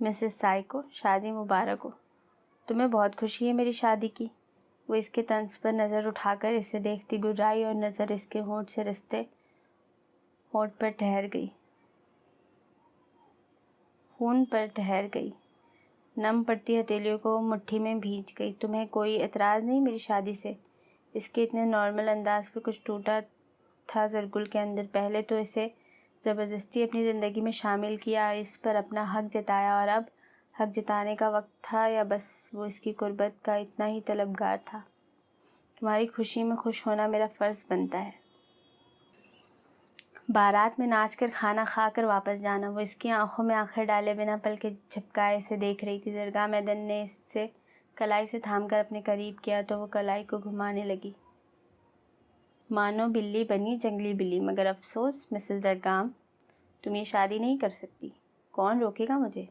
مسز سائیکو، شادی مبارک ہو۔ تمہیں بہت خوشی ہے میری شادی کی؟ وہ اس کے طنز پر نظر اٹھا کر اسے دیکھتی گررائی اور نظر اس کے ہونٹ سے رستے ہونٹ پر ٹھہر گئی، خون پر ٹھہر گئی، نم پڑتی ہتھیلیوں کو مٹھی میں بھیج گئی۔ تمہیں کوئی اعتراض نہیں میری شادی سے؟ اس کے اتنے نارمل انداز پر کچھ ٹوٹا تھا زرگل کے اندر۔ پہلے تو اسے زبردستی اپنی زندگی میں شامل کیا، اس پر اپنا حق جتایا، اور اب حق جتانے کا وقت تھا یا بس وہ اس کی قربت کا اتنا ہی طلبگار تھا؟ تمہاری خوشی میں خوش ہونا میرا فرض بنتا ہے۔ بارات میں ناچ کر کھانا کھا کر واپس جانا۔ وہ اس کی آنکھوں میں آنکھیں ڈالے بنا پلکیں جھپکائے اسے دیکھ رہی تھی۔ درگاہ میدن نے اسے کلائی سے تھام کر اپنے قریب کیا تو وہ کلائی کو گھمانے لگی، مانو بلی بنی جنگلی بلی۔ مگر افسوس مسز درگام، تم یہ شادی نہیں کر سکتی۔ کون روکے گا مجھے؟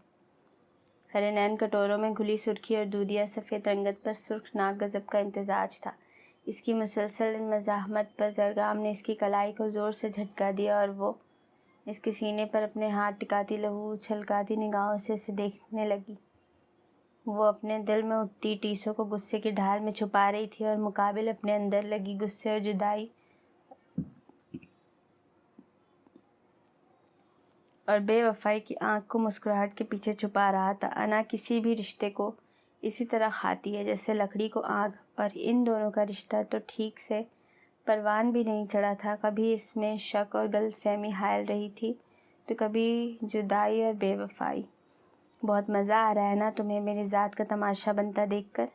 ہرے نین کٹوروں میں گھلی سرخی اور دودھیا سفید رنگت پر سرخ ناک غضب کا امتزاج تھا۔ اس کی مسلسل مزاحمت پر درگام نے اس کی کلائی کو زور سے جھٹکا دیا اور وہ اس کے سینے پر اپنے ہاتھ ٹکاتی لہو چھلکاتی نگاہوں سے اسے دیکھنے لگی۔ وہ اپنے دل میں اٹھتی ٹیسوں کو غصے کی ڈھال میں چھپا رہی تھی اور مقابل اپنے اندر لگی غصے اور جدائی اور بے وفائی کی آنکھ کو مسکراہٹ کے پیچھے چھپا رہا تھا۔ انا کسی بھی رشتے کو اسی طرح کھاتی ہے جیسے لکڑی کو آگ، اور ان دونوں کا رشتہ تو ٹھیک سے پروان بھی نہیں چڑھا تھا۔ کبھی اس میں شک اور غلط فہمی حائل رہی تھی تو کبھی جدائی اور بے وفائی۔ بہت مزہ آ رہا ہے نا تمہیں میری ذات کا تماشا بنتا دیکھ کر؟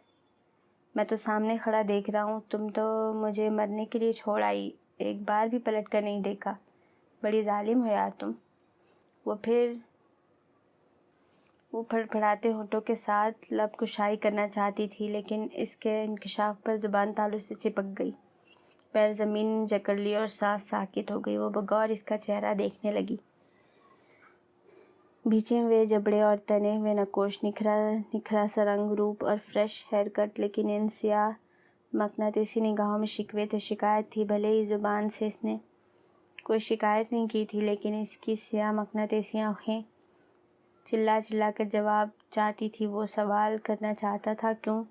میں تو سامنے کھڑا دیکھ رہا ہوں، تم تو مجھے مرنے کے لیے چھوڑ آئی، ایک بار بھی پلٹ کر نہیں دیکھا۔ بڑی ظالم ہو یار تم۔ وہ پھڑپھڑاتے ہونٹوں کے ساتھ لب کشائی کرنا چاہتی تھی، لیکن اس کے انکشاف پر زبان تالو سے چپک گئی، پیر زمین جکڑ لی اور سانس ساکت ہو گئی۔ وہ بغور اس کا چہرہ دیکھنے لگی۔ بھیچے ہوئے جبڑے اور تنے ہوئے نقوش، نکھرا سا رنگ، روپ اور فریش ہیئر کٹ، لیکن ان سیاہ مقناطیسی نگاہوں میں شکوے تھے، شکایت تھی۔ بھلے ہی زبان سے اس نے کوئی شکایت نہیں کی تھی، لیکن اس کی سیاہ مقناطیسی آنکھیں چلا چلا کر جواب چاہتی تھی۔ وہ سوال کرنا چاہتا تھا، کیوں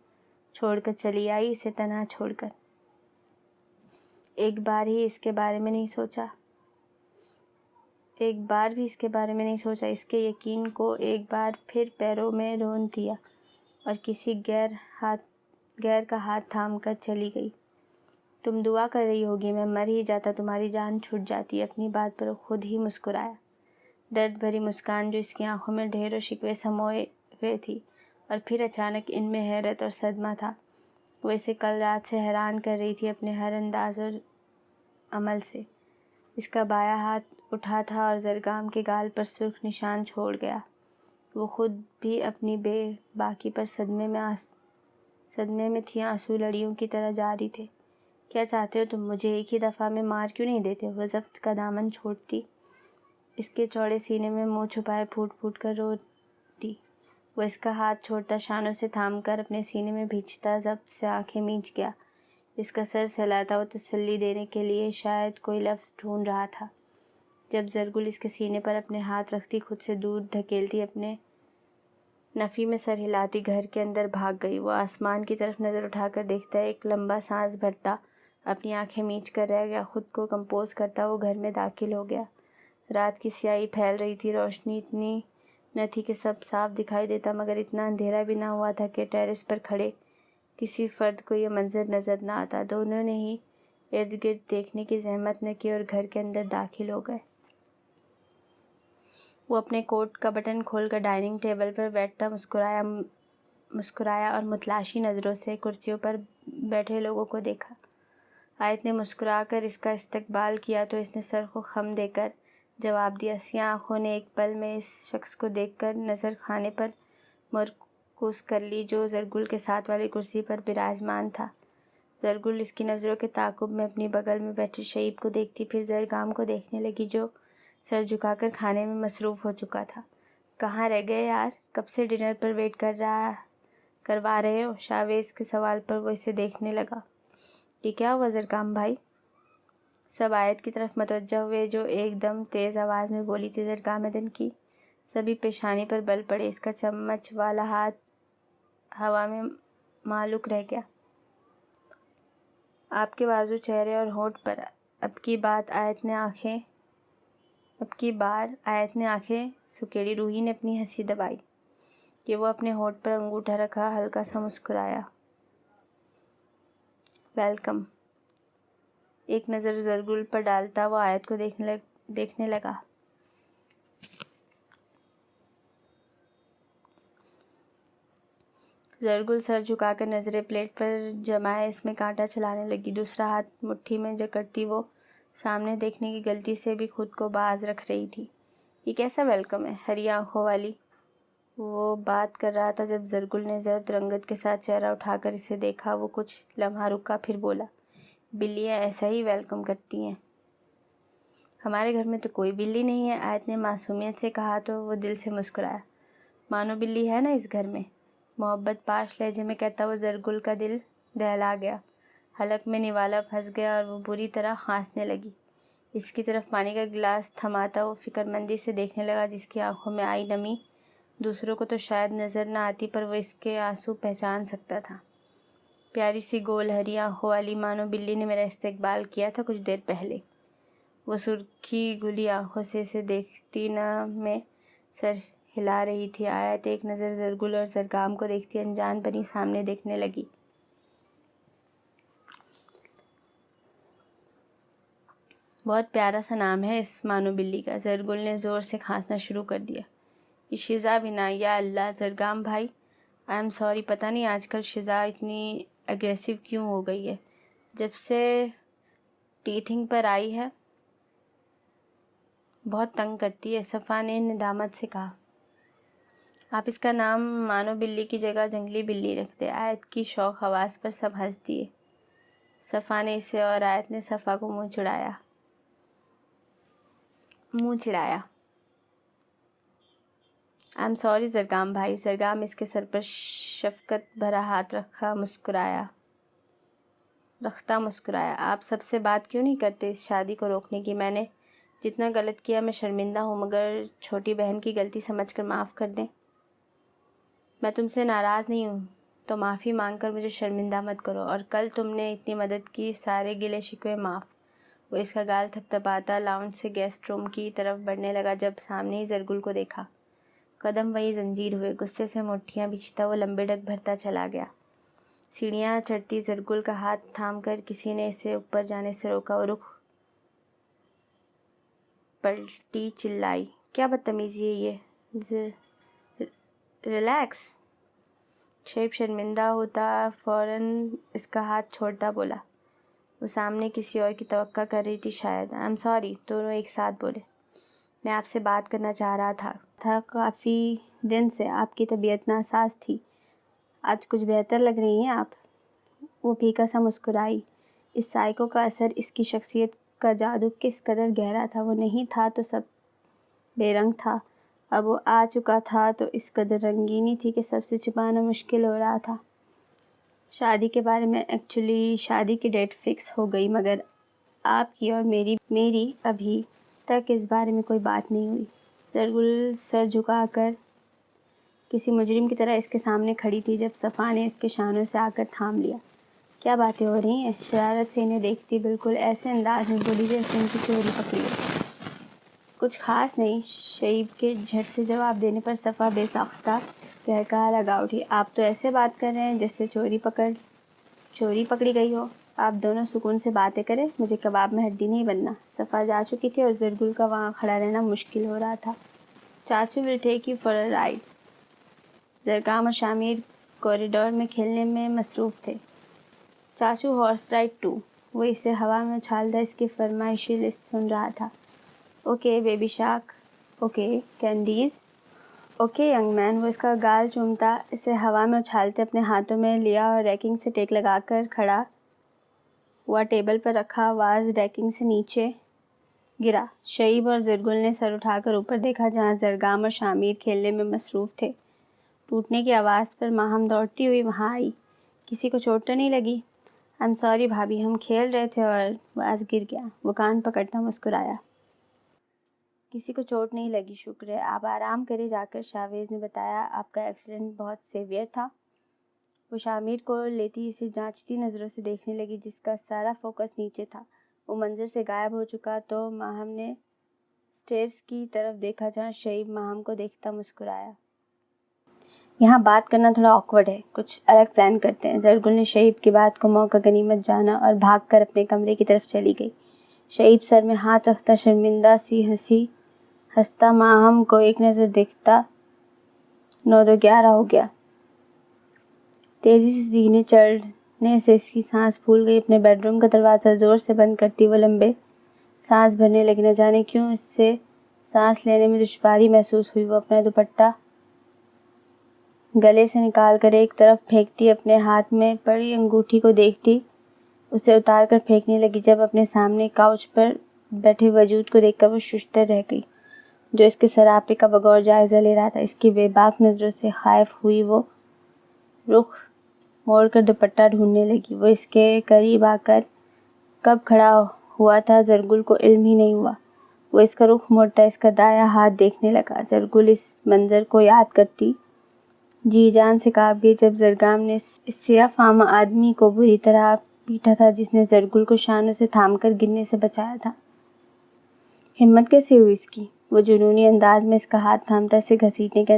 چھوڑ کر چلی آئی اسے تنہا چھوڑ کر؟ ایک بار بھی اس کے بارے میں نہیں سوچا، اس کے یقین کو ایک بار پھر پیروں میں رون دیا اور کسی غیر کا ہاتھ تھام کر چلی گئی۔ تم دعا کر رہی ہوگی میں مر ہی جاتا، تمہاری جان چھوٹ جاتی۔ اپنی بات پر خود ہی مسکرایا، درد بھری مسکان جو اس کی آنکھوں میں ڈھیروں شکوے سموئے ہوئے تھی، اور پھر اچانک ان میں حیرت اور صدمہ تھا۔ وہ اسے کل رات سے حیران کر رہی تھی اپنے ہر انداز اور عمل سے۔ اس کا بایاں ہاتھ اٹھا تھا اور زرگام کے گال پر سرخ نشان چھوڑ گیا۔ وہ خود بھی اپنی بے باکی پر صدمے میں تھی، آنسو لڑیوں کی طرح جاری تھے۔ کیا چاہتے ہو تم مجھے؟ ایک ہی دفعہ میں مار کیوں نہیں دیتے؟ وہ ضبط کا دامن چھوڑتی، اس کے چوڑے سینے میں منہ چھپائے پھوٹ پھوٹ کر روتی۔ وہ اس کا ہاتھ چھوڑتا، شانوں سے تھام کر اپنے سینے میں بھیجتا، ضبط سے آنکھیں میچ گیا، اس کا سر سہلاتا۔ وہ تسلی دینے کے لیے شاید کوئی لفظ ڈھونڈ رہا تھا، جب زرگل اس کے سینے پر اپنے ہاتھ رکھتی، خود سے دور دھکیلتی، اپنے نفی میں سر ہلاتی گھر کے اندر بھاگ گئی۔ وہ آسمان کی طرف نظر اٹھا کر دیکھتا، ایک لمبا سانس بھرتا، اپنی آنکھیں میچ کر رہ گیا، خود کو کمپوز کرتا وہ گھر میں داخل ہو گیا۔ رات کی سیاہی پھیل رہی تھی، روشنی اتنی نہ تھی کہ سب صاف دکھائی دیتا، مگر اتنا اندھیرا بھی نہ ہوا تھا کہ ٹیرس پر کھڑے کسی فرد کو یہ منظر نظر نہ آتا۔ دونوں نے ہی ارد گرد دیکھنے کی زحمت نہ کی اور گھر کے اندر داخل ہو گئے۔ وہ اپنے کوٹ کا بٹن کھول کر ڈائننگ ٹیبل پر بیٹھتا مسکرایا اور متلاشی نظروں سے کرسیوں پر بیٹھے لوگوں کو دیکھا۔ آیت نے مسکرا کر اس کا استقبال کیا تو اس نے سر کو خم دے کر جواب دیا۔ سیاہ آنکھوں نے ایک پل میں اس شخص کو دیکھ کر نظر خانے پر مرکوز کر لی جو زرگل کے ساتھ والی کرسی پر براجمان تھا۔ زرگل اس کی نظروں کے تعاقب میں اپنی بغل میں بیٹھے شعیب کو دیکھتی، پھر زرگام کو دیکھنے لگی جو سر جھکا کر کھانے میں مصروف ہو چکا تھا۔ کہاں رہ گئے یار؟ کب سے ڈنر پر ویٹ کروا رہے ہو؟ شاویز کے سوال پر وہ اسے دیکھنے لگا۔ یہ کیا ہوا زرگام بھائی؟ سب آیت کی طرف متوجہ ہوئے جو ایک دم تیز آواز میں بولی تھی۔ زرگامدن کی سبھی پیشانی پر بل پڑے، اس کا چمچ والا ہاتھ ہوا میں معلق رہ گیا۔ آپ کے بازو، چہرے اور ہونٹ پر۔ اب کی بار آیت نے آنکھیں سکیڑی۔ روحی نے اپنی ہنسی دبائی کہ وہ اپنے ہونٹ پر انگوٹھا رکھا ہلکا سا مسکرایا۔ ویلکم۔ ایک نظر زرگل پر ڈالتا وہ آیت کو دیکھنے لگا۔ زرگل سر جھکا کر نظریں پلیٹ پر جمائے اس میں کانٹا چلانے لگی۔ دوسرا ہاتھ مٹھی میں جکڑتی وہ سامنے دیکھنے کی غلطی سے بھی خود کو باز رکھ رہی تھی۔ یہ کیسا ویلکم ہے؟ ہری آنکھوں والی وہ بات کر رہا تھا جب زرگل نے زرد رنگت کے ساتھ چہرہ اٹھا کر اسے دیکھا۔ وہ کچھ لمحہ رکا، پھر بولا، بلیاں ایسا ہی ویلکم کرتی ہیں؟ ہمارے گھر میں تو کوئی بلی نہیں ہے، آیت نے معصومیت سے کہا تو وہ دل سے مسکرایا۔ مانو بلی ہے نا اس گھر میں، محبت پاش لہجے میں کہتا وہ زرگل کا دل دہلا گیا۔ حلق میں نوالا پھنس گیا اور وہ بری طرح کھانسنے لگی۔ اس کی طرف پانی کا گلاس تھماتا وہ فکر مندی سے دیکھنے لگا جس کی آنکھوں میں آئی نمی دوسروں کو تو شاید نظر نہ آتی پر وہ اس کے آنسو پہچان سکتا تھا۔ پیاری سی گول ہری آنکھوں والی مانو بلی نے میرا استقبال کیا تھا کچھ دیر پہلے۔ وہ سرخی گلی آنکھوں سے اسے دیکھتی نہ میں سر ہلا رہی تھی۔ آیت ایک نظر زرگل اور زرگام کو دیکھتی انجان بنی سامنے دیکھنے لگی۔ بہت پیارا سا نام ہے اس مانو بلی کا۔ زرگل نے زور سے کھانسنا شروع کر دیا۔ یہ شیزا بنا، یا اللہ زرگام بھائی، آئی ایم سوری، پتہ نہیں آج کل شیزا اتنی اگریسو کیوں ہو گئی ہے، جب سے ٹیتھنگ پر آئی ہے بہت تنگ کرتی ہے، صفا نے ندامت سے کہا۔ آپ اس کا نام مانو بلی کی جگہ جنگلی بلی رکھ دے۔ آیت کی شوق حواس پر سب ہنس دیے۔ صفا نے اسے اور آیت نے صفا کو منہ چڑھایا۔ آئی ایم سوری زرگام بھائی۔ زرگام اس کے سر پر شفقت بھرا ہاتھ رکھتا مسکرایا۔ آپ سب سے بات کیوں نہیں کرتے اس شادی کو روکنے کی؟ میں نے جتنا غلط کیا میں شرمندہ ہوں، مگر چھوٹی بہن کی غلطی سمجھ کر معاف کر دیں۔ میں تم سے ناراض نہیں ہوں تو معافی مانگ کر مجھے شرمندہ مت کرو، اور کل تم نے اتنی مدد کی، سارے گلے شکوے معاف۔ وہ اس کا گال تھپتھپاتا لاؤنج سے گیسٹ روم کی طرف بڑھنے لگا جب سامنے ہی زرگل کو دیکھا۔ قدم وہی زنجیر ہوئے، غصے سے مٹھیاں بھیجتا وہ لمبے ڈگ بھرتا چلا گیا۔ سیڑھیاں چڑھتی زرگل کا ہاتھ تھام کر کسی نے اسے اوپر جانے سے روکا۔ وہ رخ پلٹی چلائی، کیا بدتمیزی ہے یہ؟ ریلیکس۔ شعیب شرمندہ ہوتا فوراً اس کا ہاتھ چھوڑتا بولا۔ وہ سامنے کسی اور کی توقع کر رہی تھی شاید۔ آئی ایم سوری، دونوں ایک ساتھ بولے۔ میں آپ سے بات کرنا چاہ رہا تھا کافی دن سے۔ آپ کی طبیعت ناساز تھی، آج کچھ بہتر لگ رہی ہیں آپ۔ وہ پھیکا سا مسکرائی۔ اس سائیکو کا اثر، اس کی شخصیت کا جادو کس قدر گہرا تھا۔ وہ نہیں تھا تو سب بے رنگ تھا، اب وہ آ چکا تھا تو اس قدر رنگینی تھی کہ سب سے چھپانا مشکل ہو رہا تھا۔ شادی کے بارے میں ایکچولی شادی کی ڈیٹ فکس ہو گئی، مگر آپ کی اور میری ابھی تک اس بارے میں کوئی بات نہیں ہوئی۔ زرگل سر جھکا کر کسی مجرم کی طرح اس کے سامنے کھڑی تھی جب صفا نے اس کے شانوں سے آ کر تھام لیا۔ کیا باتیں ہو رہی ہیں؟ شرارت سے انہیں دیکھتی بالکل ایسے انداز میں بولی جیسے ان کی چوری پکڑی ہو۔ کچھ خاص نہیں، شعیب کے جھٹ سے جواب دینے پر صفا بے ساختہ کہا لگا اٹھی۔ آپ تو ایسے بات کر رہے ہیں جس سے چوری پکڑی گئی ہو۔ آپ دونوں سکون سے باتیں کریں، مجھے کباب میں ہڈی نہیں بننا۔ صفا جا چکی تھی اور زرگل کا وہاں کھڑا رہنا مشکل ہو رہا تھا۔ چاچو will take you for a ride. Zargam اور شامیر کوریڈور میں کھیلنے میں مصروف تھے۔ چاچو ہارس رائڈ ٹو۔ وہ اسے ہوا میں اچھالتا اس کی فرمائشی لسٹ سن رہا تھا۔ Okay baby shark, okay candies, okay young man. وہ اس کا گال چومتا اسے ہوا میں اچھالتے اپنے ہاتھوں میں لیا اور ریکنگ سے ٹیک لگا کر کھڑا ہوا ٹیبل پر رکھا واز ریکنگ سے نیچے گرا۔ شعیب اور زرگل نے سر اٹھا کر اوپر دیکھا جہاں زرگام اور شامیر کھیلنے میں مصروف تھے۔ ٹوٹنے کی آواز پر ماہم دوڑتی ہوئی وہاں آئی۔ کسی کو چوٹ تو نہیں لگی؟ I'm sorry بھابھی، ہم کھیل رہے تھے اور واز گر گیا۔ وہ کان پکڑتا مسکرایا۔ کسی کو چوٹ نہیں لگی، شکر ہے۔ آپ آرام کریں جا کر، شاویز نے بتایا۔ آپ کا ایکسیڈنٹ بہت سیویئر تھا۔ وہ شامیر کو لیتی اسے جانچتی نظروں سے دیکھنے لگی جس کا سارا فوکس نیچے تھا۔ وہ منظر سے غائب ہو چکا تو ماہم نے سٹیئرز کی طرف دیکھا جہاں شعیب ماہم کو دیکھتا مسکرایا۔ یہاں بات کرنا تھوڑا آکورڈ ہے، کچھ الگ پلان کرتے ہیں۔ زرگل نے شعیب کی بات کو موقع غنیمت جانا اور بھاگ کر اپنے کمرے کی طرف چلی گئی۔ شعیب سر میں ہاتھ رکھتا شرمندہ سی ہنستا ماہم کو ایک نظر دیکھتا۔ 9:11 ہو گیا۔ تیزی سے سینے چڑھنے سے اس کی سانس پھول گئی۔ اپنے بیڈ روم کا دروازہ زور سے بند کرتی وہ لمبے سانس بھرنے لگی۔ نہ جانے کیوں اس سے سانس لینے میں دشواری محسوس ہوئی۔ وہ اپنا دوپٹہ گلے سے نکال کر ایک طرف پھینکتی اپنے ہاتھ میں پڑی انگوٹھی کو دیکھتی اسے اتار کر پھینکنے لگی۔ جب اپنے سامنے کاؤچ پر بیٹھے وجود کو دیکھ کر وہ ششدر رہ گئی جو اس کے سراپے کا بغور جائزہ لے رہا تھا۔ اس کی بے باک نظروں سے خائف ہوئی وہ رخ موڑ کر دوپٹہ ڈھونڈنے لگی۔ وہ اس کے قریب آ کر کب کھڑا ہوا تھا زرگل کو علم ہی نہیں ہوا۔ وہ اس کا رخ موڑتا اس کا دایاں ہاتھ دیکھنے لگا۔ زرگل اس منظر کو یاد کرتی جی جان سے کانپ گئی جب زرگام نے اس سیاہ فامہ آدمی کو بری طرح پیٹا تھا جس نے زرگل کو شانوں سے تھام کر گرنے سے بچایا تھا۔ ہمت کیسے ہوئی اس کی؟ وہ جنونی انداز میں اس کا ہاتھ تھامتا اسے گھسیٹنے کے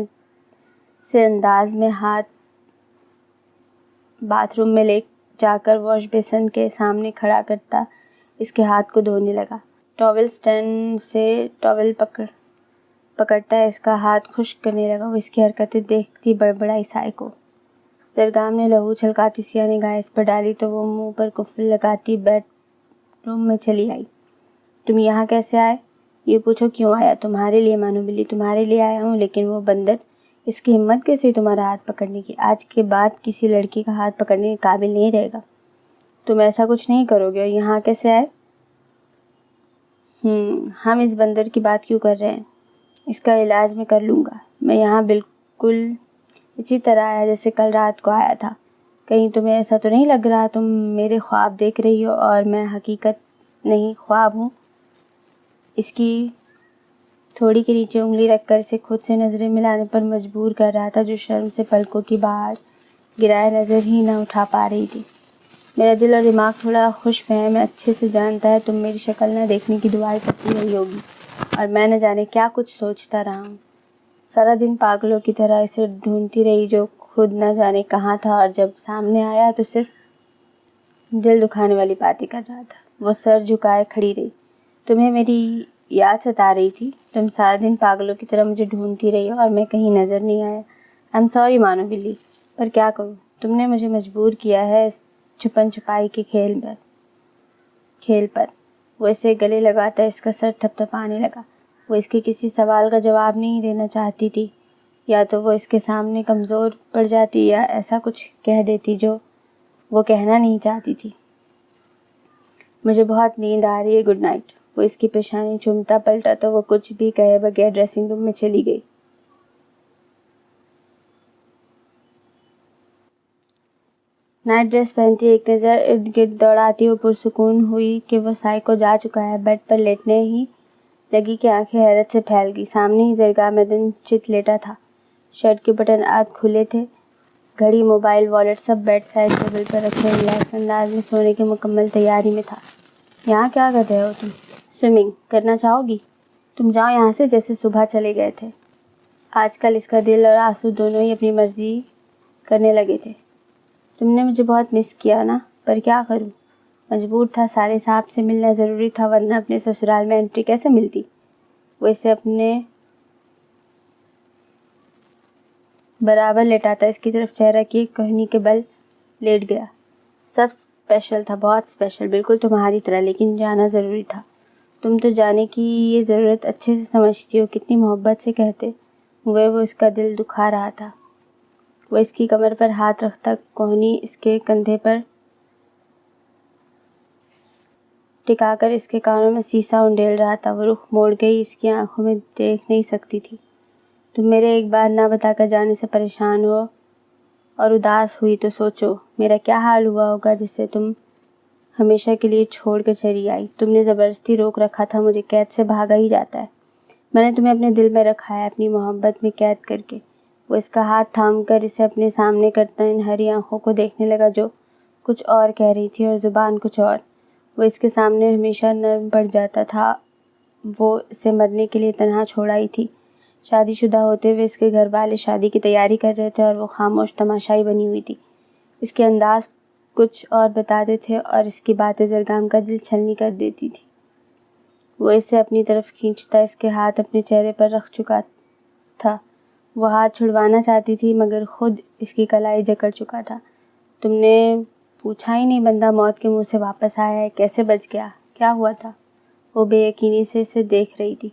سے انداز میں ہاتھ باتھ روم میں لے جا کر واش بیسن کے سامنے کھڑا کرتا اس کے ہاتھ کو دھونے لگا۔ ٹاول سٹینڈ سے ٹاول پکڑتا اس کا ہاتھ خشک کرنے لگا۔ وہ اس کی حرکتیں دیکھتی بڑبڑائی سائیکو۔ زرگام نے لہو چھلکاتی سیاہ نگاہیں اس پر ڈالی تو وہ منہ پر قفل لگاتی بیڈ روم میں چلی آئی۔ تم یہاں کیسے آئے؟ یہ پوچھو کیوں آیا؟ تمہارے لیے مانو بلی، تمہارے لیے آیا ہوں، لیکن وہ بندر، اس کی ہمت کیسے ہوئی تمہارا ہاتھ پکڑنے کی؟ آج کے بعد کسی لڑکی کا ہاتھ پکڑنے کے قابل نہیں رہے گا۔ تم ایسا کچھ نہیں کرو گے۔ اور یہاں کیسے آئے؟ ہم اس بندر کی بات کیوں کر رہے ہیں؟ اس کا علاج میں کر لوں گا۔ میں یہاں بالکل اسی طرح آیا جیسے کل رات کو آیا تھا۔ کہیں تمہیں ایسا تو نہیں لگ رہا تم میرے خواب دیکھ رہی ہو اور میں حقیقت نہیں خواب ہوں؟ اس کی تھوڑی کے نیچے انگلی رکھ کر اسے خود سے نظریں ملانے پر مجبور کر رہا تھا جو شرم سے پلکوں کی باہر گرائے نظر ہی نہ اٹھا پا رہی تھی۔ میرا دل اور دماغ تھوڑا خوش فہم ہے، اچھے سے جانتا ہے تم میری شکل نہ دیکھنے کی دعائیں کرتی رہی ہوگی اور میں نہ جانے کیا کچھ سوچتا رہا ہوں۔ سارا دن پاگلوں کی طرح اسے ڈھونڈتی رہی جو خود نہ جانے کہاں تھا اور جب سامنے آیا تو صرف دل دکھانے والی باتیں کر رہا تھا۔ وہ سر جھکائے کھڑی رہی۔ تمہیں میری یاد ستا رہی تھی؟ تم سارا دن پاگلوں کی طرح مجھے ڈھونڈتی رہی اور میں کہیں نظر نہیں آیا۔ I'm sorry مانو بلی، پر کیا کروں؟ تم نے مجھے مجبور کیا ہے اس چھپن چھپائی کے کھیل پر۔ وہ اسے گلے لگاتا اس کا سر تھپتھپانے لگا۔ وہ اس کے کسی سوال کا جواب نہیں دینا چاہتی تھی، یا تو وہ اس کے سامنے کمزور پڑ جاتی یا ایسا کچھ کہہ دیتی جو وہ کہنا نہیں چاہتی تھی۔ مجھے بہت نیند آ رہی ہے، گڈ نائٹ۔ وہ اس کی پیشانی چومتا پلٹا تو وہ کچھ بھی کہے بغیر ڈریسنگ روم میں چلی گئی۔ نائٹ ڈریس پہنتی ایک نظر ارد گرد دوڑاتی وہ پرسکون ہوئی کہ وہ سائیکو جا چکا ہے۔ بیڈ پر لیٹنے ہی لگی کہ آنکھیں حیرت سے پھیل گئی۔ سامنے ہی زرگا مدن چت لیٹا تھا۔ شرٹ کے بٹن آدھ کھلے تھے۔ گھڑی، موبائل، والیٹ سب بیڈ سائڈ ٹیبل پر رکھے ریلیکس انداز میں سونے کی مکمل تیاری میں تھا۔ یہاں کیا کر رہے ہو تم؟ سوئمنگ کرنا چاہو گی؟ تم جاؤ یہاں سے جیسے صبح چلے گئے تھے۔ آج کل اس کا دل اور آنسو دونوں ہی اپنی مرضی کرنے لگے تھے۔ تم نے مجھے بہت مس کیا نا، پر کیا کروں، مجبور تھا، سارے صاحب سے ملنا ضروری تھا، ورنہ اپنے سسرال میں انٹری کیسے ملتی۔ وہ اسے اپنے برابر لیٹاتا اس کی طرف چہرہ کی کوہنی کے بل لیٹ گیا۔ سب اسپیشل تھا، بہت اسپیشل، بالکل تمہاری طرح، لیکن جانا ضروری تھا۔ تم تو جانے کی یہ ضرورت اچھے سے سمجھتی ہو، کتنی محبت سے کہتے ہوئے وہ اس کا دل دکھا رہا تھا۔ وہ اس کی کمر پر ہاتھ رکھتا، کوہنی اس کے کندھے پر ٹکا کر اس کے کانوں میں سیسا انڈیل رہا تھا۔ وہ رخ موڑ گئی، اس کی آنکھوں میں دیکھ نہیں سکتی تھی۔ تم میرے ایک بار نہ بتا کر جانے سے پریشان ہو اور اداس ہوئی تو سوچو میرا کیا حال ہوا ہوگا جسے تم ہمیشہ کے لیے چھوڑ کر چلی آئی۔ تم نے زبردستی روک رکھا تھا مجھے، قید سے بھاگا ہی جاتا ہے۔ میں نے تمہیں اپنے دل میں رکھا ہے، اپنی محبت میں قید کر کے۔ وہ اس کا ہاتھ تھام کر اسے اپنے سامنے کرتا ان ہری آنکھوں کو دیکھنے لگا جو کچھ اور کہہ رہی تھی اور زبان کچھ اور۔ وہ اس کے سامنے ہمیشہ نرم پڑ جاتا تھا۔ وہ اسے مرنے کے لیے تنہا چھوڑ آئی تھی۔ شادی شدہ ہوتے ہوئے اس کے گھر والے شادی کی تیاری کر رہے تھے اور وہ خاموش تماشائی بنی ہوئی تھی۔ اس کے انداز کچھ اور بتاتے تھے اور اس کی باتیں زرگام کا دل چھلنی کر دیتی تھی۔ وہ اسے اپنی طرف کھینچتا، اس کے ہاتھ اپنے چہرے پر رکھ چکا تھا۔ وہ ہاتھ چھڑوانا چاہتی تھی مگر خود اس کی کلائی جکڑ چکا تھا۔ تم نے پوچھا ہی نہیں بندہ موت کے منہ سے واپس آیا ہے، کیسے بچ گیا، کیا ہوا تھا؟ وہ بے یقینی سے اسے دیکھ رہی تھی۔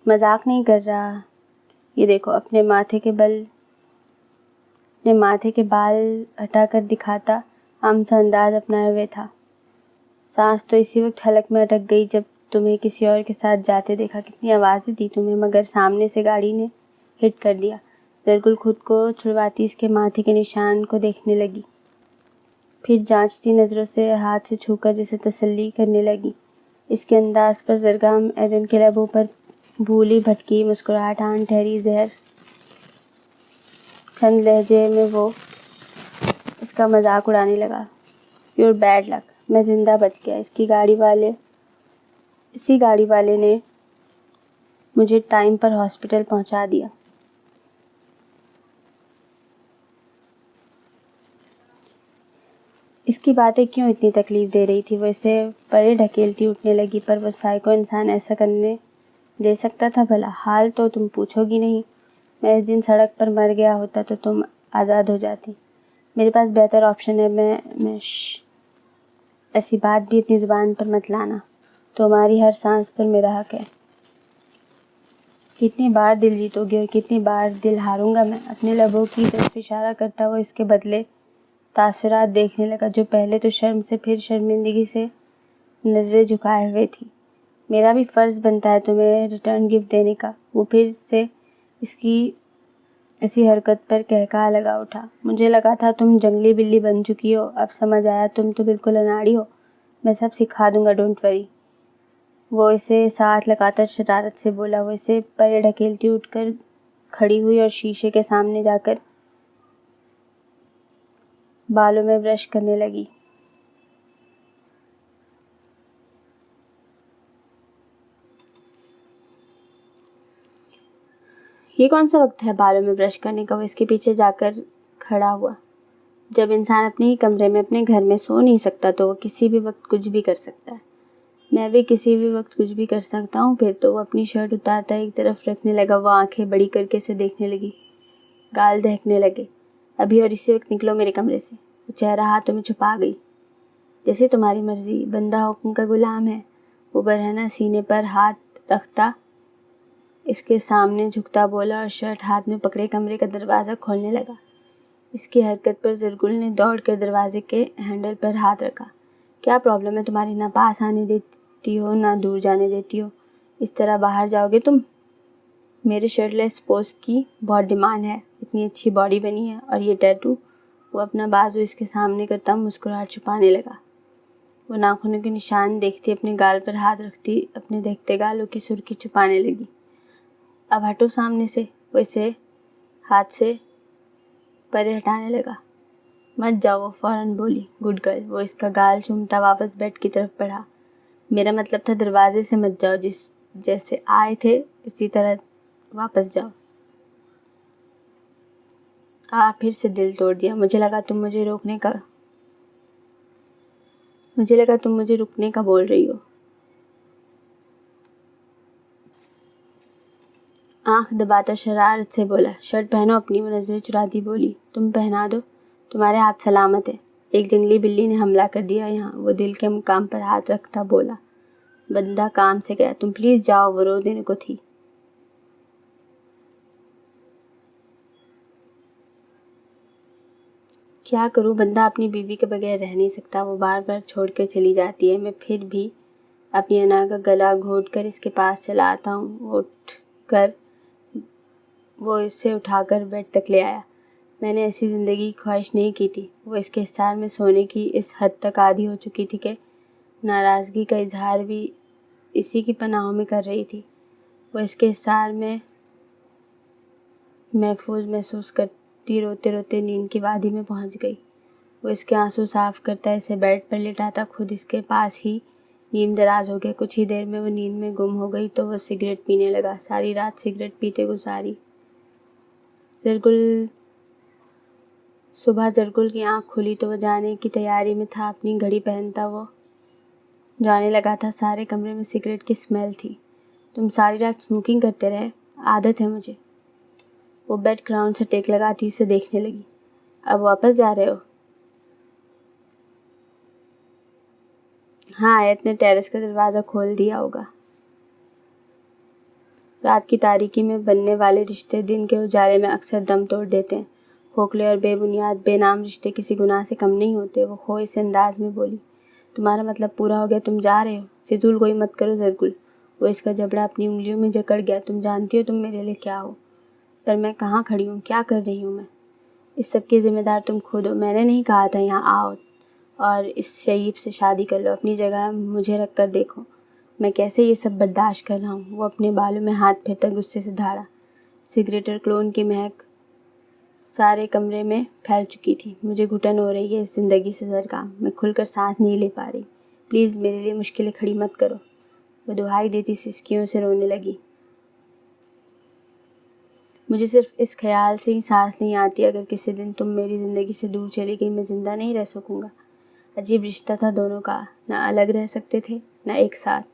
مذاق نہیں کر رہا، یہ دیکھو۔ اپنے ماتھے کے بال ہٹا کر دکھاتا، عام سا انداز اپنائے ہوئے تھا۔ سانس تو اسی وقت حلق میں اٹک گئی جب تمہیں کسی اور کے ساتھ جاتے دیکھا۔ کتنی آوازیں دی تمہیں، مگر سامنے سے گاڑی نے ہٹ کر دیا۔ زرگل خود کو چھڑواتی اس کے ماتھے کے نشان کو دیکھنے لگی، پھر جانچتی نظروں سے ہاتھ سے چھو کر جسے تسلی کرنے لگی۔ اس کے انداز پر زرگام ایرن کے لبوں پر بھولی بھٹکی مسکراہٹ آن ٹھہری۔ زہر کھند لہجے میں وہ اس کا مذاق اڑانے لگا۔ یور بیڈ لک، میں زندہ بچ گیا، اسی گاڑی والے نے مجھے ٹائم پر ہاسپٹل پہنچا دیا۔ اس کی باتیں کیوں اتنی تکلیف دے رہی تھی؟ وہ اسے پرے ڈھکیلتی اٹھنے لگی۔ پر وہ سائیکو انسان ایسا کرنے دے سکتا تھا بھلا؟ حال تو تم پوچھو گی نہیں۔ میں اس دن سڑک پر مر گیا ہوتا تو تم آزاد ہو جاتی۔ میرے پاس بہتر آپشن ہے۔ میں ایسی بات بھی اپنی زبان پر مت لانا۔ تمہاری ہر سانس پر میرا حق ہے۔ کتنی بار دل جیتو گی اور کتنی بار دل ہاروں گا میں؟ اپنے لبوں کی طرف اشارہ کرتا وہ اس کے بدلے تاثرات دیکھنے لگا، جو پہلے تو شرم سے پھر شرمندگی سے نظریں جھکائے ہوئے تھی۔ میرا بھی فرض بنتا ہے تمہیں ریٹرن گفٹ دینے کا۔ وہ پھر سے اس کی اسی حرکت پر قہقہا لگا اٹھا۔ مجھے لگا تھا تم جنگلی بلی بن چکی ہو، اب سمجھ آیا تم تو بالکل اناڑی ہو۔ میں سب سکھا دوں گا، ڈونٹ وری۔ وہ اسے ساتھ لگاتا شرارت سے بولا۔ وہ اسے پرے ڈھکیلتی اٹھ کر کھڑی ہوئی اور شیشے کے سامنے جا کر بالوں میں برش کرنے لگی۔ یہ کون سا وقت ہے بالوں میں برش کرنے کا؟ وہ اس کے پیچھے جا کر کھڑا ہوا۔ جب انسان اپنے ہی کمرے میں اپنے گھر میں سو نہیں سکتا تو وہ کسی بھی وقت کچھ بھی کر سکتا ہے۔ میں بھی کسی بھی وقت کچھ بھی کر سکتا ہوں پھر تو۔ وہ اپنی شرٹ اتارتا ایک طرف رکھنے لگا۔ وہ آنکھیں بڑی کر کے اسے دیکھنے لگی، گال دہکنے لگے۔ ابھی اور اسی وقت نکلو میرے کمرے سے۔ وہ چہرہ ہاتھوں میں چھپا گئی۔ جیسے تمہاری مرضی، بندہ حکم کا غلام ہے۔ وہ برہنہ سینے پر ہاتھ رکھتا اس کے سامنے جھکتا بولا اور شرٹ ہاتھ میں پکڑے کمرے کا دروازہ کھولنے لگا۔ اس کی حرکت پر زرگل نے دوڑ کر دروازے کے ہینڈل پر ہاتھ رکھا۔ کیا پرابلم ہے تمہاری؟ نہ پاس آنے دیتی ہو نہ دور جانے دیتی ہو، اس طرح باہر جاؤ گے تم؟ میرے شرٹ لیس پوز کی بہت ڈیمانڈ ہے، اتنی اچھی باڈی بنی ہے، اور یہ ٹیٹو۔ وہ اپنا بازو اس کے سامنے کرتا مسکراہٹ چھپانے لگا۔ وہ ناخنوں کے نشان دیکھتی اپنے گال پر ہاتھ رکھتی اپنے دہکتے گالوں کی سرخی چھپانے لگی۔ اب ہٹو سامنے سے۔ وہ اسے ہاتھ سے پرے ہٹانے لگا۔ مت جاؤ، وہ فوراً بولی۔ Good girl. وہ اس کا گال چومتا واپس بیڈ کی طرف بڑھا۔ میرا مطلب تھا دروازے سے مت جاؤ، جس جیسے آئے تھے اسی طرح واپس جاؤ۔ پھر سے دل توڑ دیا۔ مجھے لگا تم مجھے رکنے کا بول رہی ہو۔ آنکھ دباتا شرارت سے بولا، شرٹ پہنو اپنی۔ وہ نظریں چراتی بولی، تم پہنا دو، تمہارے ہاتھ سلامت ہے، ایک جنگلی بلی نے حملہ کر دیا یہاں۔ وہ دل کے مقام پر ہاتھ رکھتا بولا، بندہ کام سے گیا، تم پلیز جاؤ۔ وہ رو دینے کو تھی۔ کیا کروں، بندہ اپنی بیوی کے بغیر رہ نہیں سکتا، وہ بار بار چھوڑ کر چلی جاتی ہے۔ میں پھر بھی اپنی انا کا گلا گھونٹ کر اس کے پاس چلا آتا ہوں۔ وہ اسے اٹھا کر بیڈ تک لے آیا۔ میں نے ایسی زندگی کی خواہش نہیں کی تھی۔ وہ اس کے حصار میں سونے کی اس حد تک عادی ہو چکی تھی کہ ناراضگی کا اظہار بھی اسی کی پناہوں میں کر رہی تھی۔ وہ اس کے حصار میں محفوظ محسوس کرتی روتے روتے نیند کی وادی میں پہنچ گئی۔ وہ اس کے آنسو صاف کرتا، اسے بیڈ پر لٹاتا، خود اس کے پاس ہی نیم دراز ہو گیا۔ کچھ ہی دیر میں وہ نیند میں گم ہو گئی تو وہ سگریٹ پینے لگا۔ ساری رات سگریٹ پیتے گزاری۔ صبح زرگل کی آنکھ کھلی تو وہ جانے کی تیاری میں تھا۔ اپنی گھڑی پہنتا وہ جانے لگا تھا۔ سارے کمرے میں سگریٹ کی اسمیل تھی۔ تم ساری رات اسموکنگ کرتے رہے؟ عادت ہے مجھے۔ وہ بیڈ گراؤنڈ سے ٹیک لگاتی اسے دیکھنے لگی۔ اب واپس جا رہے ہو؟ ہاں، آیت نے ٹیرس کا دروازہ کھول دیا ہوگا۔ رات کی تاریکی میں بننے والے رشتے دن کے اجالے میں اکثر دم توڑ دیتے ہیں۔ کھوکھلے اور بے بنیاد بے نام رشتے کسی گناہ سے کم نہیں ہوتے۔ وہ کھوئے سے انداز میں بولی، تمہارا مطلب پورا ہو گیا، تم جا رہے ہو؟ فضول گوئی مت کرو زرگل۔ وہ اس کا جبڑا اپنی انگلیوں میں جکڑ گیا۔ تم جانتی ہو تم میرے لیے کیا ہو، پر میں کہاں کھڑی ہوں، کیا کر رہی ہوں میں؟ اس سب کی ذمہ دار تم خود ہو۔ میں نے نہیں کہا تھا یہاں آؤ اور اس شعیب سے شادی کر لو۔ اپنی جگہ مجھے رکھ کر دیکھو، میں کیسے یہ سب برداشت کر رہا ہوں۔ وہ اپنے بالوں میں ہاتھ پھیرتا غصے سے دھاڑا۔ سگریٹ اور کلون کی مہک سارے کمرے میں پھیل چکی تھی۔ مجھے گھٹن ہو رہی ہے اس زندگی سے زرکام، میں کھل کر سانس نہیں لے پا رہی، پلیز میرے لیے مشکلیں کھڑی مت کرو۔ وہ دہائی دیتی سسکیوں سے رونے لگی۔ مجھے صرف اس خیال سے ہی سانس نہیں آتی، اگر کسی دن تم میری زندگی سے دور چلی گئی میں زندہ نہیں رہ سکوں گا۔ عجیب رشتہ تھا دونوں کا، نہ الگ رہ سکتے تھے نہ ایک ساتھ۔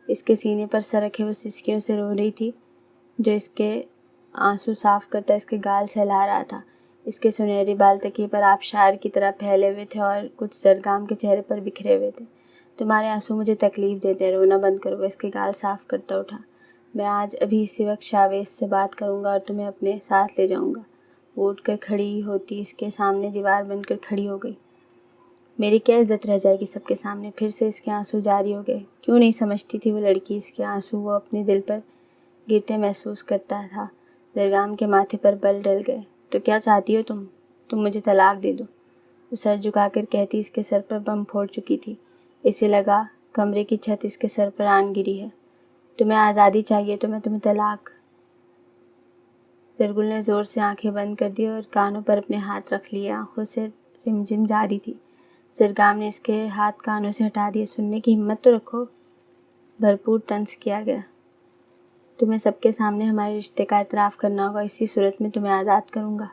اس کے سینے پر سر رکھے وہ سسکیوں سے رو رہی تھی، جو اس کے آنسو صاف کرتا اس کے گال سہلا رہا تھا۔ اس کے سنہری بال تکیے پر آبشار کی طرح پھیلے ہوئے تھے اور کچھ زرگام کے چہرے پر بکھرے ہوئے تھے۔ تمہارے آنسو مجھے تکلیف دیتے ہیں، رونا بند کرو۔ وہ اس کے گال صاف کرتا اٹھا۔ میں آج ابھی اسی وقت شاویز سے بات کروں گا اور تمہیں اپنے ساتھ لے جاؤں گا۔ وہ اٹھ کر کھڑی ہوتی اس کے سامنے دیوار بن کر کھڑی ہو گئی۔ میری کیا عزت رہ جائے گی سب کے سامنے؟ پھر سے اس کے آنسو جاری ہو گئے۔ کیوں نہیں سمجھتی تھی وہ لڑکی؟ اس کے آنسو وہ اپنے دل پر گرتے محسوس کرتا تھا۔ زرگام کے ماتھے پر بل ڈل گئے۔ تو کیا چاہتی ہو تم مجھے طلاق دے دو۔ وہ سر جھکا کر کہتی اس کے سر پر بم پھوڑ چکی تھی۔ اسے لگا کمرے کی چھت اس کے سر پر آن گری ہے۔ تمہیں آزادی چاہیے تو میں تمہیں طلاق۔ زرگل نے زور سے آنکھیں بند کر دی اور کانوں پر اپنے ہاتھ رکھ لیے۔ آنکھوں سے رمجم جاری تھی۔ زرگام نے اس کے ہاتھ کانوں سے ہٹا دیے۔ سننے کی ہمت تو رکھو۔ بھرپور طنز کیا گیا۔ تمہیں سب کے سامنے ہمارے رشتے کا اعتراف کرنا ہوگا، اسی صورت میں تمہیں آزاد کروں گا۔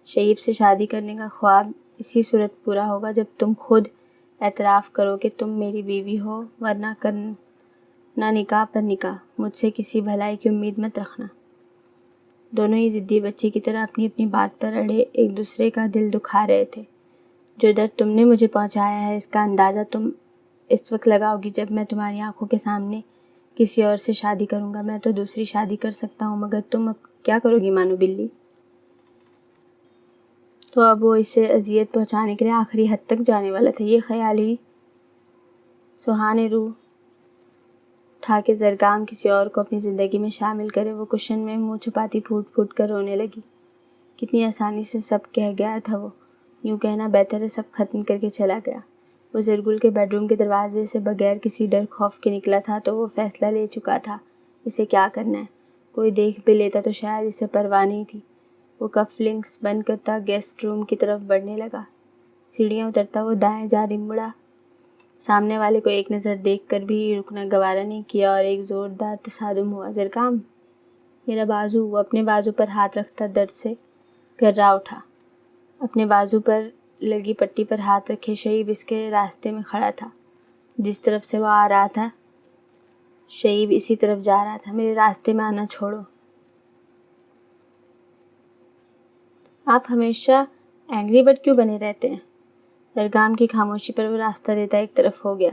شعیب سے شادی کرنے کا خواب اسی صورت پورا ہوگا جب تم خود اعتراف کرو کہ تم میری بیوی ہو، ورنہ کرنا نکاح پر نکاح۔ مجھ سے کسی بھلائی کی امید مت رکھنا۔ دونوں ہی ضدی بچے کی طرح اپنی اپنی بات پر اڑے ایک دوسرے کا دل دکھا رہے تھے۔ جو درد تم نے مجھے پہنچایا ہے اس کا اندازہ تم اس وقت لگاؤ گی جب میں تمہاری آنکھوں کے سامنے کسی اور سے شادی کروں گا۔ میں تو دوسری شادی کر سکتا ہوں، مگر تم اب کیا کرو گی مانو بلی؟ تو اب وہ اسے اذیت پہنچانے کے لیے آخری حد تک جانے والا تھا۔ یہ خیال ہی سہانے روح تھا کہ زرگام کسی اور کو اپنی زندگی میں شامل کرے۔ وہ کشن میں منہ چھپاتی پھوٹ پھوٹ کر رونے لگی۔ کتنی آسانی سے سب کہہ گیا تھا وہ، یوں کہنا بہتر ہے سب ختم کر کے چلا گیا۔ وہ زرگل کے بیڈ روم کے دروازے سے بغیر کسی ڈر خوف کے نکلا تھا تو وہ فیصلہ لے چکا تھا اسے کیا کرنا ہے۔ کوئی دیکھ بھی لیتا تو شاید اسے پرواہ نہیں تھی۔ وہ کف لنکس بند کرتا گیسٹ روم کی طرف بڑھنے لگا۔ سیڑھیاں اترتا وہ دائیں جانب مڑا۔ سامنے والے کو ایک نظر دیکھ کر بھی رکنا گوارا نہیں کیا اور ایک زوردار تصادم ہوا۔ زرکام، میرا بازو۔ وہ اپنے بازو پر ہاتھ رکھتا درد سے گھرا اٹھا۔ اپنے بازو پر لگی پٹی پر ہاتھ رکھے شعیب اس کے راستے میں کھڑا تھا۔ جس طرف سے وہ آ رہا تھا شعیب اسی طرف جا رہا تھا۔ میرے راستے میں آنا چھوڑو۔ آپ ہمیشہ اینگری برڈ کیوں بنے رہتے ہیں؟ زرگام کی خاموشی پر وہ راستہ دیتا ایک طرف ہو گیا۔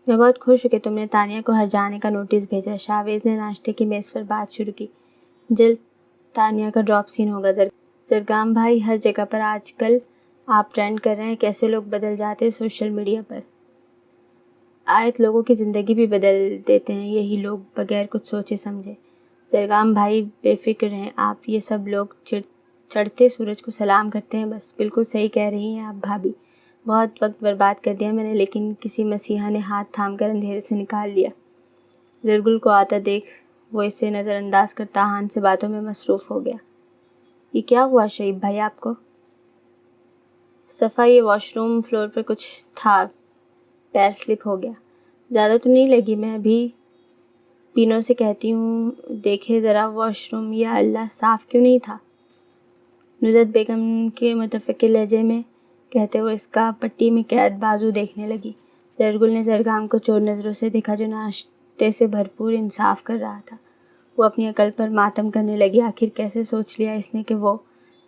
میں بہت خوش ہوں کہ تم نے تانیہ کو ہر جانے کا نوٹس بھیجا۔ شاویز نے ناشتے کی میز پر بات شروع کی۔ جلد تانیہ کا ڈراپ سین ہوگا۔ زرگام بھائی، ہر جگہ پر آج کل آپ ٹرینڈ کر رہے ہیں، کیسے لوگ بدل جاتے ہیں سوشل میڈیا پر۔ آیت لوگوں کی زندگی بھی بدل دیتے ہیں یہی لوگ بغیر کچھ سوچے سمجھے۔ زرگام بھائی بے فکر رہیں، آپ یہ سب لوگ چڑھتے سورج کو سلام کرتے ہیں بس۔ بالکل صحیح کہہ رہی ہیں آپ بھابھی، بہت وقت برباد کر دیا میں نے، لیکن کسی مسیحا نے ہاتھ تھام کر اندھیرے سے نکال لیا۔ زرگل کو آتا دیکھ وہ اسے نظر انداز کرتا ہان سے باتوں میں مصروف ہو گیا۔ یہ کیا ہوا شعیب بھائی آپ کو؟ صفا، یہ واش روم فلور پر کچھ تھا، پیر سلپ ہو گیا۔ زیادہ تو نہیں لگی، میں ابھی پینوں سے کہتی ہوں دیکھے ذرا واش روم، یا اللہ صاف کیوں نہیں تھا؟ نصرت بیگم کے متفقر لہجے میں کہتے ہوئے اس کا پٹی میں قید بازو دیکھنے لگی۔ زرگل نے زرگام کو چور نظروں سے دیکھا جو ناشتے سے بھرپور انصاف کر رہا تھا۔ وہ اپنی عقل پر ماتم کرنے لگی۔ آخر کیسے سوچ لیا اس نے کہ وہ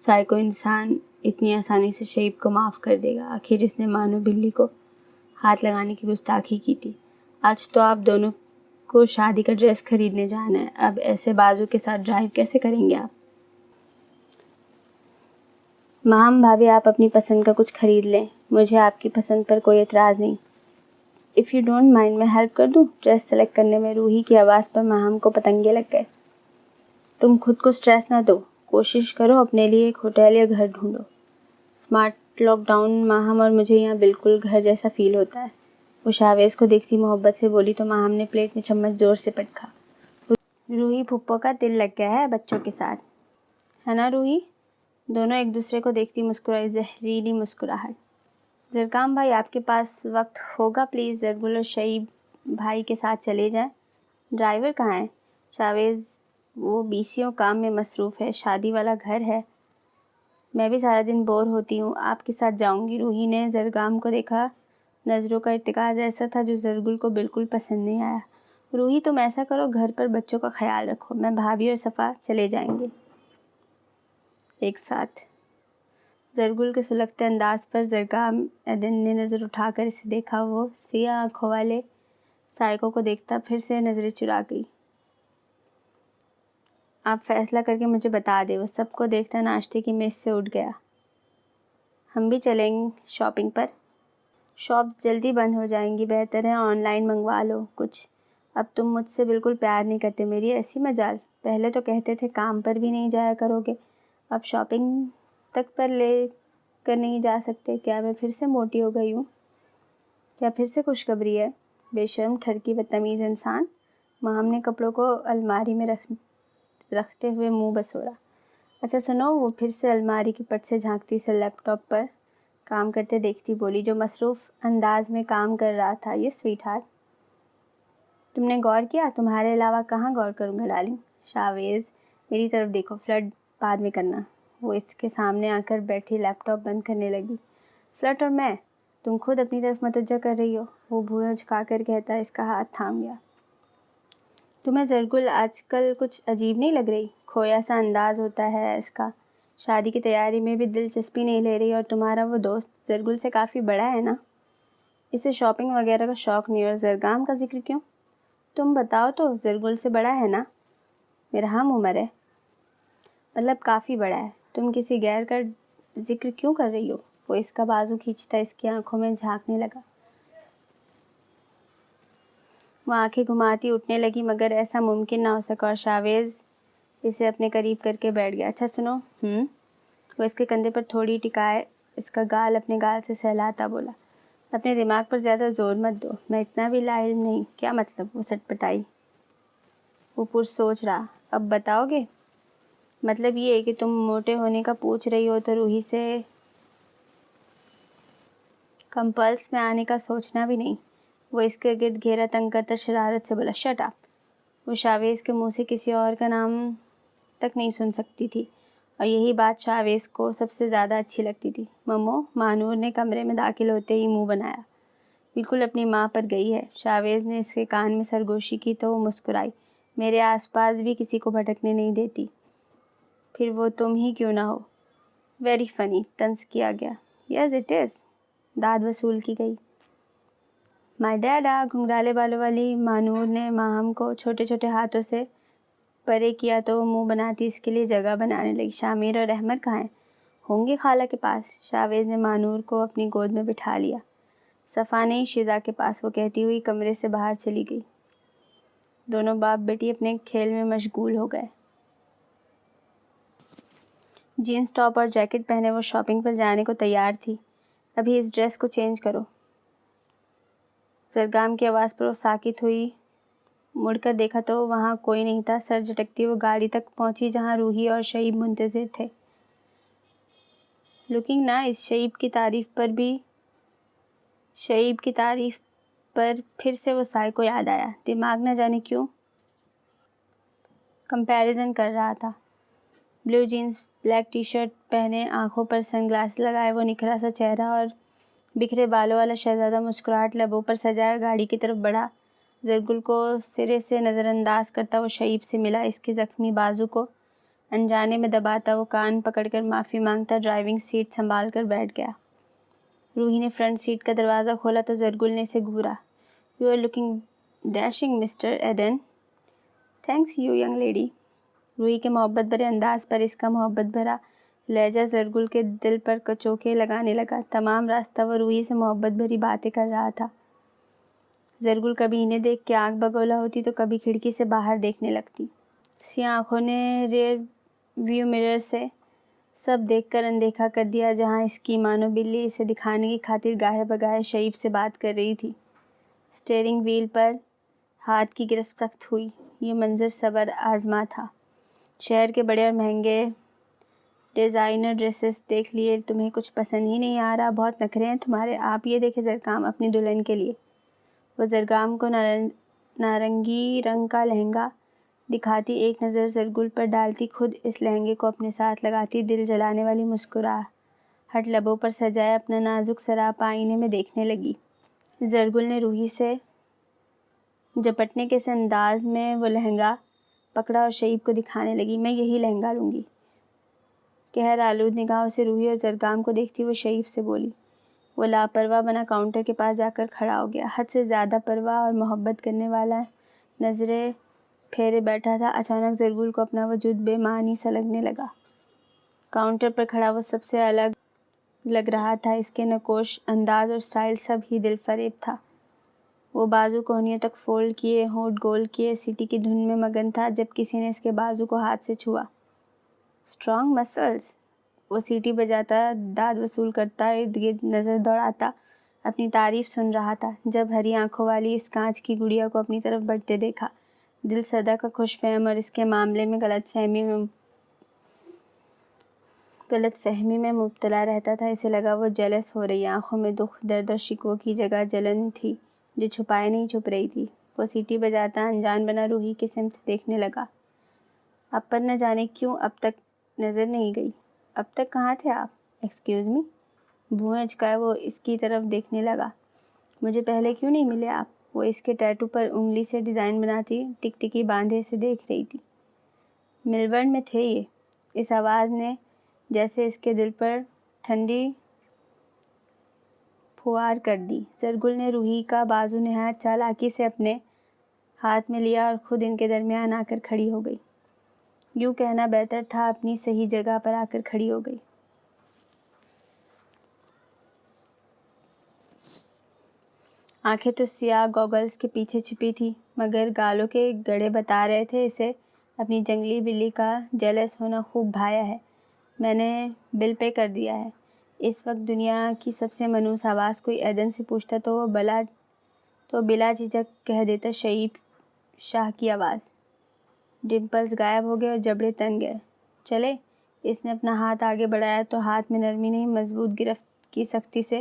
سائیکو انسان اتنی آسانی سے شعیب کو معاف کر دے گا؟ آخر اس نے مانو بلی کو ہاتھ لگانے کی گستاخی کی تھی۔ آج تو آپ دونوں کو شادی کا ڈریس خریدنے جانا ہے، اب ایسے بازو کے ساتھ ڈرائیو کیسے کریں گے آپ؟ ماہم بھابھی، آپ اپنی پسند کا کچھ خرید لیں، مجھے آپ کی پسند پر کوئی اعتراض نہیں۔ اف یو ڈونٹ مائنڈ، میں ہیلپ کر دوں ڈریس سلیکٹ کرنے میں؟ روحی کی آواز پر ماہم کو پتنگے لگ گئے۔ تم خود کو سٹریس نہ دو، کوشش کرو اپنے لیے ایک ہوٹل یا گھر ڈھونڈو۔ اسمارٹ لاک ڈاؤن ماہم، اور مجھے یہاں بالکل گھر جیسا فیل ہوتا ہے۔ وہ شاویز کو دیکھتی محبت سے بولی تو ماہم نے پلیٹ میں چمچ زور سے پٹکا۔ روحی پھپھو کا دل لگ گیا ہے بچوں کے ساتھ، ہے نا روحی؟ دونوں ایک دوسرے کو دیکھتی مسکرائی، زہریلی مسکراہٹ۔ زرکام بھائی، آپ کے پاس وقت ہوگا پلیز زرگل اور شعیب بھائی کے ساتھ چلے جائیں۔ ڈرائیور کہاں ہے؟ شاویز، وہ بیسیوں کام میں مصروف ہے، شادی والا گھر ہے، میں بھی سارا دن بور ہوتی ہوں، آپ کے ساتھ جاؤں گی۔ روحی نے زرگام کو دیکھا، نظروں کا ارتکاز ایسا تھا جو زرگل کو بالکل پسند نہیں آیا۔ روحی، تم ایسا کرو، گھر پر بچوں کا خیال رکھو، میں بھابھی اور صفا چلے جائیں گے ایک ساتھ۔ زرگل کے سلگتے انداز پر زرگام نے نظر اٹھا کر اسے دیکھا۔ وہ سیاہ آنکھوں والے سائیکو کو دیکھتا پھر سے نظریں چرا گئی۔ آپ فیصلہ کر کے مجھے بتا دیں۔ وہ سب کو دیکھتا ناشتے کی میز سے اٹھ گیا۔ ہم بھی چلیں شاپنگ پر؟ شاپس جلدی بند ہو جائیں گی، بہتر ہے آن لائن منگوا لو کچھ۔ اب تم مجھ سے بالکل پیار نہیں کرتے، میری ایسی مجال؟ پہلے تو کہتے تھے کام پر بھی نہیں جایا کرو گے، اب شاپنگ تک پر لے کر نہیں جا سکتے؟ کیا میں پھر سے موٹی ہو گئی ہوں؟ کیا پھر سے خوشخبری ہے؟ بے شرم ٹھرکی بدتمیز انسان۔ ماہم نے کپڑوں کو الماری میں رکھتے ہوئے منہ بسورا۔ اچھا سنو، وہ پھر سے الماری کی پٹ سے جھانکتی سے لیپ ٹاپ پر کام کرتے دیکھتی بولی جو مصروف انداز میں کام کر رہا تھا، یہ سویٹ ہارٹ، تم نے غور کیا؟ تمہارے علاوہ کہاں غور کروں گا ڈارلنگ؟ شاویز، میری طرف دیکھو، فلرٹ بعد میں کرنا۔ وہ اس کے سامنے آ کر بیٹھی لیپ ٹاپ بند کرنے لگی۔ فلرٹ اور میں؟ تم خود اپنی طرف متوجہ کر رہی ہو، وہ بھویں جھکا کر کہتا، اس کا ہاتھ تھام گیا۔ تمہیں زرگل آج کل کچھ عجیب نہیں لگ رہی؟ کھویا سا انداز ہوتا ہے اس کا، شادی کی تیاری میں بھی دلچسپی نہیں لے رہی، اور تمہارا وہ دوست زرگل سے کافی بڑا ہے نا؟ اسے شاپنگ وغیرہ کا شوق نہیں، اور زرگام کا ذکر کیوں؟ تم بتاؤ تو، زرگل سے بڑا ہے نا؟ میرا ہم عمر ہے، مطلب کافی بڑا ہے، تم کسی غیر کا ذکر کیوں کر رہی ہو؟ وہ اس کا بازو کھینچتا اس کی آنکھوں میں جھانکنے لگا۔ وہ آنکھیں گھماتی اٹھنے لگی مگر ایسا ممکن نہ ہو سکا، اور شاویز اسے اپنے قریب کر کے بیٹھ گیا۔ اچھا سنو، وہ اس کے کندھے پر تھوڑی ٹکائے اس کا گال اپنے گال سے سہلاتا بولا، اپنے دماغ پر زیادہ زور مت دو، میں اتنا بھی لا علم نہیں۔ کیا مطلب؟ وہ سٹ پٹائی۔ وہ سوچ رہا، اب بتاؤ گے؟ مطلب یہ ہے کہ تم موٹے ہونے کا پوچھ رہی ہو تو روحی سے کمپلس میں آنے کا سوچنا بھی نہیں۔ وہ اس کے گرد گھیرا تنگ کرتا شرارت سے بولا، شٹ اپ۔ وہ شاویز کے منہ سے کسی اور کا نام تک نہیں سن سکتی تھی، اور یہی بات شاویز کو سب سے زیادہ اچھی لگتی تھی۔ ممو، مانور نے کمرے میں داخل ہوتے ہی منہ بنایا، بالکل اپنی ماں پر گئی ہے۔ شاویز نے اس کے کان میں سرگوشی کی تو وہ مسکرائی، میرے آس پاس بھی کسی کو بھٹکنے نہیں دیتی، پھر وہ تم ہی کیوں نہ ہو۔ ویری فنی، طنز کیا گیا۔ یس اٹ از، داد وصول کی گئی۔ مائی ڈیڈا، گھنگرالے بالوں والی مانور نے ماہم کو چھوٹے چھوٹے ہاتھوں سے پرے کیا تو وہ منہ بناتی اس کے لیے جگہ بنانے لگی۔ شامیر اور احمد کہاں ہیں؟ ہوں گے خالہ کے پاس۔ شاویز نے مانور کو اپنی گود میں بٹھا لیا۔ صفا نہیں، شیزا کے پاس، وہ کہتی ہوئی کمرے سے باہر چلی گئی۔ دونوں باپ بیٹی اپنے کھیل میں مشغول ہو گئے۔ جینس ٹاپ اور جیکٹ پہنے وہ شاپنگ پر جانے کو تیار تھی۔ ابھی اس ڈریس کو چینج کرو۔ زرگام کی آواز پر وہ ساکت ہوئی، مڑ کر دیکھا تو وہاں کوئی نہیں تھا۔ سر جھٹکتی وہ گاڑی تک پہنچی جہاں روحی اور شعیب منتظر تھے۔ لکنگ نائس، شعیب کی تعریف پر پھر سے وہ سائے کو یاد آیا۔ دماغ نہ جانے کیوں کمپیریزن کر رہا تھا۔ Blue jeans, black T shirt پہنے، آنکھوں پر سن گلاس لگائے، وہ نکھرا سا چہرہ اور بکھرے بالوں والا شہزادہ مسکراہٹ لبوں پر سجائے گاڑی کی طرف بڑھا۔ زرگل کو سرے سے نظر انداز کرتا وہ شعیب سے ملا۔ اس کے زخمی بازو کو انجانے میں دباتا وہ کان پکڑ کر معافی مانگتا ڈرائیونگ سیٹ سنبھال کر بیٹھ گیا۔ روحی نے فرنٹ سیٹ کا دروازہ کھولا تو زرگل نے اسے گھورا۔ You are looking dashing mister Aidan. Thanks you young lady. Roohi کے محبت بھرے انداز پر اس کا محبت بھرا لہجہ زرگل کے دل پر کچوکے لگانے لگا۔ تمام راستہ وہ روحی سے محبت بھری باتیں کر رہا تھا۔ زرگل کبھی انہیں دیکھ کے آنکھ بگولا ہوتی تو کبھی کھڑکی سے باہر دیکھنے لگتی۔ سیاہ آنکھوں نے ریئر ویو مرر سے سب دیکھ کر اندیکھا کر دیا، جہاں اس کی مانو بلی اسے دکھانے کی خاطر گاہے بگاہے شعیب سے بات کر رہی تھی۔ اسٹیئرنگ وہیل پر ہاتھ کی گرفت سخت ہوئی۔ یہ منظر صبر آزما تھا۔ شہر کے بڑے اور مہنگے ڈیزائنر ڈریسز دیکھ لیے، تمہیں کچھ پسند ہی نہیں آ رہا؟ بہت نخرے ہیں تمہارے۔ آپ یہ دیکھیں زرگام، اپنی دلہن کے لیے۔ وہ زرگام کو نارنگی رنگ کا لہنگا دکھاتی ایک نظر زرگل پر ڈالتی، خود اس لہنگے کو اپنے ساتھ لگاتی، دل جلانے والی مسکراہٹ لبوں پر سجائے اپنا نازک سراپا آئینے میں دیکھنے لگی۔ زرگل نے روحی سے جپٹنے کے سے انداز میں وہ لہنگا پکڑا اور شعیب کو دکھانے لگی۔ میں یہی لہنگا لوں گی۔ قہر آلود نگاہوں سے روحی اور زرگام کو دیکھتی وہ شعیب سے بولی۔ وہ لاپرواہ بنا کاؤنٹر کے پاس جا کر کھڑا ہو گیا، حد سے زیادہ پرواہ اور محبت کرنے والا نظریں پھیرے بیٹھا تھا۔ اچانک زرگل کو اپنا وجود بے معنی سا لگنے لگا۔ کاؤنٹر پر کھڑا وہ سب سے الگ لگ رہا تھا، اس کے نقوش انداز اور سٹائل سب ہی دل فریب تھا۔ وہ بازو کوہنیوں تک فولڈ کیے، ہونٹ گول کیے، سیٹی کی دھن میں مگن تھا جب کسی نے اس کے بازو کو ہاتھ سے چھوا۔ اسٹرانگ مسلز، وہ سیٹی بجاتا، داد وصول کرتا، ارد گرد نظر دوڑاتا اپنی تعریف سن رہا تھا۔ جب ہری آنکھوں والی اس کانچ کی گڑیا کو اپنی طرف بڑھتے دیکھا، دل صدا کا خوش فہم اور اس کے معاملے میں غلط فہمی میں مبتلا رہتا تھا۔ اسے لگا وہ جیلس ہو رہی ہے۔ آنکھوں میں دکھ، درد اور شکوہ کی جگہ جلن تھی جو چھپائے نہیں چھپ رہی تھی۔ وہ سیٹی بجاتا انجان بنا روحی کی سمت دیکھنے لگا۔ اب پر نہ جانے کیوں اب تک نظر نہیں گئی۔ اب تک کہاں تھے آپ؟ Excuse me? بھویں اچکائے وہ اس کی طرف دیکھنے لگا۔ مجھے پہلے کیوں نہیں ملے آپ؟ وہ اس کے ٹیٹو پر انگلی سے ڈیزائن بناتی ٹکٹکی باندھے سے دیکھ رہی تھی۔ ملبرن میں تھے یہ۔ اس آواز نے جیسے اس کے دل پر ٹھنڈی پھوار کر دی۔ زرگل نے روحی کا بازو نہایت چالاکی سے اپنے ہاتھ میں لیا اور خود ان کے درمیان آ کر کھڑی ہو گئی۔ یوں کہنا بہتر تھا اپنی صحیح جگہ پر آ کر کھڑی ہو گئی۔ آنکھیں تو سیاہ گوگلز کے پیچھے چھپی تھی، مگر گالوں کے گڑھے بتا رہے تھے اسے اپنی جنگلی بلی کا جیلس ہونا خوب بھایا ہے۔ میں نے بل پے کر دیا ہے۔ اس وقت دنیا کی سب سے منحوس آواز کوئی ایدن سے پوچھتا تو وہ بلا جھجک کہہ دیتا شعیب شاہ کی آواز۔ ڈمپلز غائب ہو گئے اور جبڑے تن گئے۔ چلے؟ اس نے اپنا ہاتھ آگے بڑھایا تو ہاتھ میں نرمی نہیں، مضبوط گرفت کی سختی سے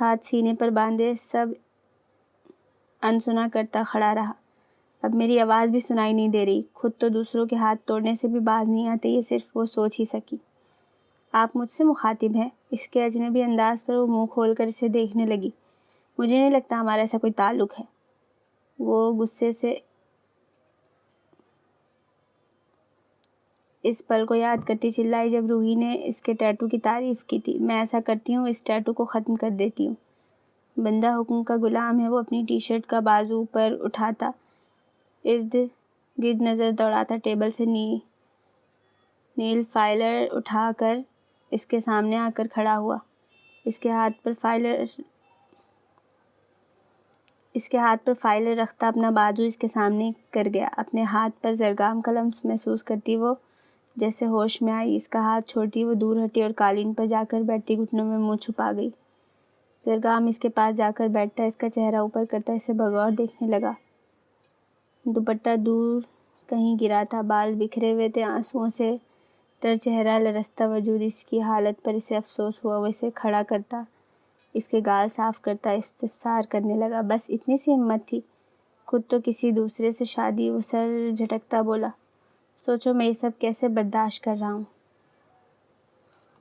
ہاتھ سینے پر باندھے سب انسنا کرتا کھڑا رہا۔ اب میری آواز بھی سنائی نہیں دے رہی۔ خود تو دوسروں کے ہاتھ توڑنے سے بھی باز نہیں آتے، یہ صرف وہ سوچ ہی سکی۔ آپ مجھ سے مخاطب ہیں؟ اس کے اجنبی انداز پر وہ منہ کھول کر اسے دیکھنے لگی۔ مجھے نہیں لگتا ہمارا ایسا کوئی تعلق ہے، وہ غصے سے اس پل کو یاد کرتی چلائی جب روحی نے اس کے ٹیٹو کی تعریف کی تھی۔ میں ایسا کرتی ہوں، اس ٹیٹو کو ختم کر دیتی ہوں۔ بندہ حکم کا غلام ہے۔ وہ اپنی ٹی شرٹ کا بازو پر اٹھاتا، ارد گرد نظر دوڑاتا، ٹیبل سے نیل فائلر اٹھا کر اس کے سامنے آ کر کھڑا ہوا۔ اس کے ہاتھ پر فائلر رکھتا اپنا بازو اس کے سامنے کر گیا۔ اپنے ہاتھ پر زرگام کا لمس محسوس کرتی وہ جیسے ہوش میں آئی۔ اس کا ہاتھ چھوڑتی وہ دور ہٹی اور قالین پر جا کر بیٹھتی گھٹنوں میں منہ چھپا گئی۔ زرگام اس کے پاس جا کر بیٹھتا، اس کا چہرہ اوپر کرتا، اسے بغور دیکھنے لگا۔ دوپٹہ دور کہیں گرا تھا، بال بکھرے ہوئے تھے، آنسوؤں سے تر چہرہ لرزتا وجود۔ اس کی حالت پر اسے افسوس ہوا۔ وہ اسے کھڑا کرتا، اس کے گال صاف کرتا، استفسار کرنے لگا۔ بس اتنی سی ہمت تھی؟ خود تو کسی دوسرے سے شادی۔ وہ سر جھٹکتا بولا، سوچو میں یہ سب کیسے برداشت کر رہا ہوں۔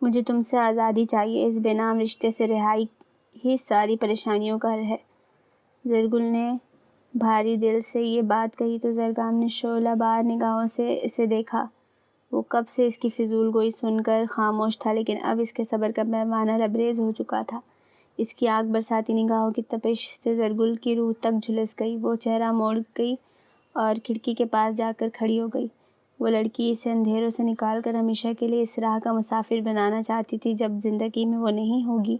مجھے تم سے آزادی چاہیے، اس بے نام رشتے سے رہائی ہی ساری پریشانیوں کا حل ہے۔ زرگل نے بھاری دل سے یہ بات کہی تو زرگام نے شعلہ بار نگاہوں سے اسے دیکھا۔ وہ کب سے اس کی فضول گوئی سن کر خاموش تھا، لیکن اب اس کے صبر کا پیمانہ لبریز ہو چکا تھا۔ اس کی آنکھ برساتی نگاہوں کی تپش سے زرگل کی روح تک جھلس گئی۔ وہ چہرہ موڑ گئی اور کھڑکی کے پاس جا کر کھڑی ہو گئی۔ وہ لڑکی اسے اندھیروں سے نکال کر ہمیشہ کے لیے اس راہ کا مسافر بنانا چاہتی تھی۔ جب زندگی میں وہ نہیں ہوگی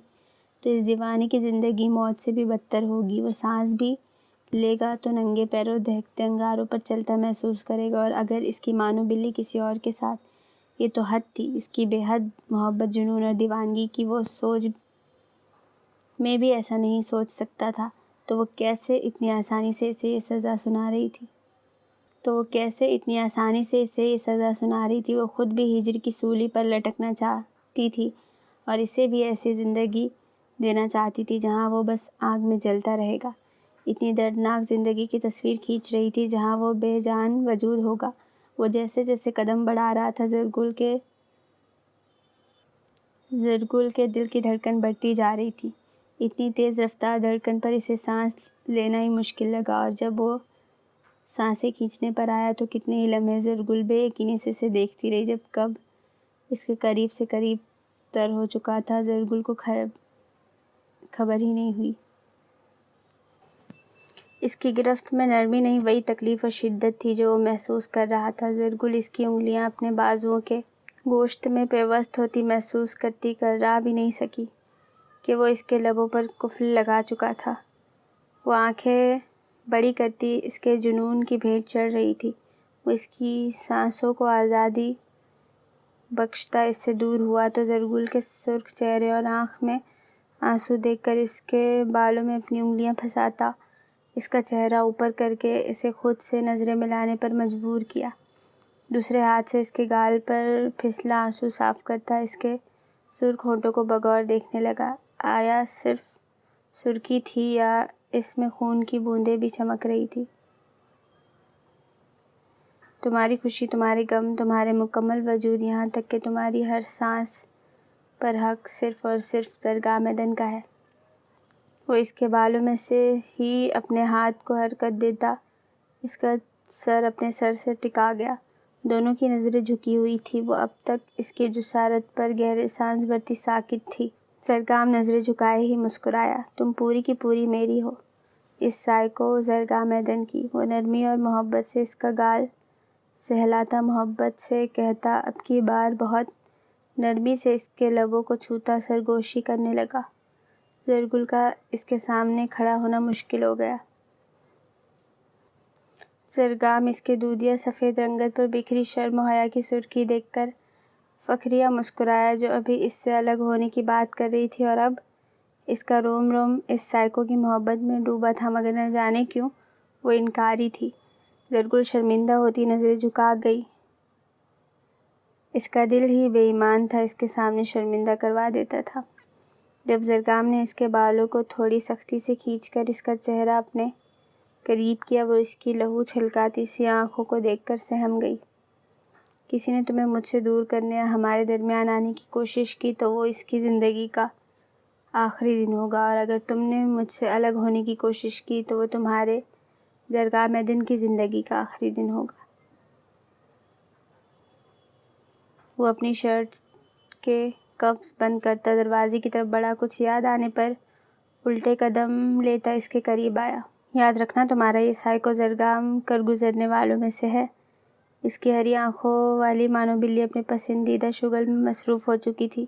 تو اس دیوانے کی زندگی موت سے بھی بدتر ہوگی۔ وہ سانس بھی لے گا تو ننگے پیروں دہکتے انگاروں پر چلتا محسوس کرے گا، اور اگر اس کی مانو بلی کسی اور کے ساتھ، یہ تو حد تھی اس کی بے حد محبت، جنون اور دیوانگی کی۔ وہ سوچ میں بھی ایسا نہیں سوچ سکتا تھا، تو وہ کیسے اتنی آسانی سے اسے یہ سزا سنا رہی تھی؟ وہ خود بھی ہجر کی سولی پر لٹکنا چاہتی تھی اور اسے بھی ایسی زندگی دینا چاہتی تھی جہاں وہ بس آگ میں جلتا رہے گا۔ اتنی دردناک زندگی کی تصویر کھینچ رہی تھی جہاں وہ بے جان وجود ہوگا۔ وہ جیسے جیسے قدم بڑھا رہا تھا، زرگل کے دل کی دھڑکن بڑھتی جا رہی تھی۔ اتنی تیز رفتار دھڑکن پر اسے سانس لینا ہی مشکل لگا، اور جب وہ سانسیں کھینچنے پر آیا تو کتنے ہی لمحے زرگل بے یقینی سے اسے دیکھتی رہی۔ جب کب اس کے قریب سے قریب تر ہو چکا تھا، زرگل کو خبر ہی نہیں ہوئی۔ اس کی گرفت میں نرمی نہیں، وہی تکلیف اور شدت تھی جو وہ محسوس کر رہا تھا۔ زرگل اس کی انگلیاں اپنے بازوؤں کے گوشت میں پیوست ہوتی محسوس کرتی کرا بھی نہیں سکی کہ وہ اس کے لبوں پر قفل لگا چکا تھا۔ وہ آنکھیں بڑی کرتی اس کے جنون کی بھیٹ چڑھ رہی تھی۔ وہ اس کی سانسوں کو آزادی بخشتا اس سے دور ہوا تو زرگل کے سرخ چہرے اور آنکھ میں آنسو دیکھ کر اس کے بالوں میں اپنی انگلیاں پھنساتا، اس کا چہرہ اوپر کر کے اسے خود سے نظریں ملانے پر مجبور کیا۔ دوسرے ہاتھ سے اس کے گال پر پھسلا آنسو صاف کرتا، اس کے سرخ ہونٹوں کو بغور دیکھنے لگا۔ آیا صرف سرخی تھی یا اس میں خون کی بوندیں بھی چمک رہی تھی؟ تمہاری خوشی، تمہارے غم، تمہارے مکمل وجود، یہاں تک کہ تمہاری ہر سانس پر حق صرف اور صرف زرگام ایدن کا ہے۔ وہ اس کے بالوں میں سے ہی اپنے ہاتھ کو حرکت دیتا، اس کا سر اپنے سر سے ٹکا گیا۔ دونوں کی نظریں جھکی ہوئی تھیں۔ وہ اب تک اس کی جسارت پر گہرے سانس بھرتی ساکت تھی۔ زرگام نظریں جھکائے ہی مسکرایا، تم پوری کی پوری میری ہو۔ اس سائیکو زرگام ایدن کی۔ وہ نرمی اور محبت سے اس کا گال سہلاتا، محبت سے کہتا، اب کی بار بہت نرمی سے اس کے لبوں کو چھوتا، سرگوشی کرنے لگا۔ زرگل کا اس کے سامنے کھڑا ہونا مشکل ہو گیا۔ زرگام اس کے دودھیا سفید رنگت پر بکھری شرم و حیا کی سرخی دیکھ کر فخریہ مسکرایا، جو ابھی اس سے الگ ہونے کی بات کر رہی تھی، اور اب اس کا روم روم اس سائیکو کی محبت میں ڈوبا تھا، مگر نہ جانے کیوں وہ انکاری تھی۔ زرگل شرمندہ ہوتی نظریں جھکا گئی۔ اس کا دل ہی بے ایمان تھا، اس کے سامنے شرمندہ کروا دیتا تھا۔ جب زرگام نے اس کے بالوں کو تھوڑی سختی سے کھینچ کر اس کا چہرہ اپنے قریب کیا، وہ اس کی لہو چھلکاتی سی آنکھوں کو دیکھ کر سہم گئی۔ کسی نے تمہیں مجھ سے دور کرنے یا ہمارے درمیان آنے کی کوشش کی تو وہ اس کی زندگی کا آخری دن ہوگا، اور اگر تم نے مجھ سے الگ ہونے کی کوشش کی تو وہ تمہارے زرگام دن کی زندگی کا آخری دن ہوگا۔ وہ اپنی شرٹ کے کفس بند کرتا دروازے کی طرف بڑھا، کچھ یاد آنے پر الٹے قدم لیتا اس کے قریب آیا۔ یاد رکھنا، تمہارا یہ سائیکو زرگام کر گزرنے والوں میں سے ہے۔ اس کی ہری آنکھوں والی مانو بلی اپنے پسندیدہ شغل میں مصروف ہو چکی تھی۔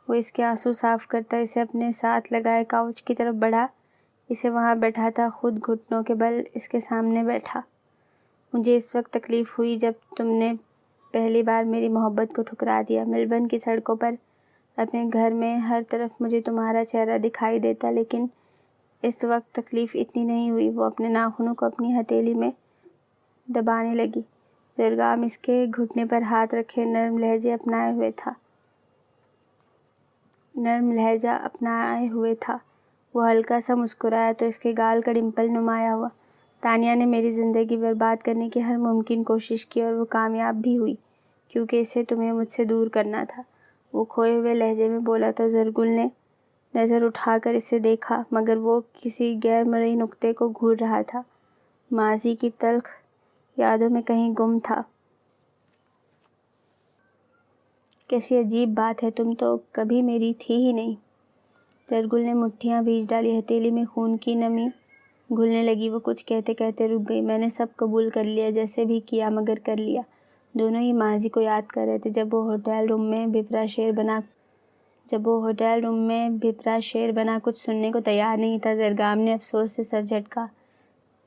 وہ اس کے آنسو صاف کرتا اسے اپنے ساتھ لگائے کاؤچ کی طرف بڑھا، اسے وہاں بیٹھاتا، خود گھٹنوں کے بل اس کے سامنے بیٹھا۔ مجھے اس وقت تکلیف ہوئی جب تم نے پہلی بار میری محبت کو ٹھکرا دیا۔ میلبرن کی سڑکوں پر، اپنے گھر میں، ہر طرف مجھے تمہارا چہرہ دکھائی دیتا، لیکن اس وقت تکلیف اتنی نہیں ہوئی۔ وہ اپنے ناخنوں کو اپنی ہتھیلی میں دبانے لگی۔ زرگام اس کے گھٹنے پر ہاتھ رکھے نرم لہجہ اپنائے ہوئے تھا۔ وہ ہلکا سا مسکرایا تو اس کے گال کا ڈمپل نمایاں ہوا۔ تانیہ نے میری زندگی برباد کرنے کی ہر ممکن کوشش کی اور وہ کامیاب بھی ہوئی، کیونکہ اسے تمہیں مجھ سے دور کرنا تھا، وہ کھوئے ہوئے لہجے میں بولا تو زرگل نے نظر اٹھا کر اسے دیکھا، مگر وہ کسی غیر مرئی نقطے کو گھور رہا تھا، ماضی کی تلخ یادوں میں کہیں گم تھا۔ کیسی عجیب بات ہے، تم تو کبھی میری تھی ہی نہیں۔ زرگل نے مٹھیاں بھیج ڈالی، ہتھیلی میں خون کی نمی گھلنے لگی۔ وہ کچھ کہتے کہتے رک گئی۔ میں نے سب قبول کر لیا، جیسے بھی کیا مگر کر لیا۔ دونوں ہی ماضی کو یاد کر رہے تھے، جب وہ ہوٹل روم میں بھپرا شیر بنا کچھ سننے کو تیار نہیں تھا۔ زرگام نے افسوس سے سر جھٹکا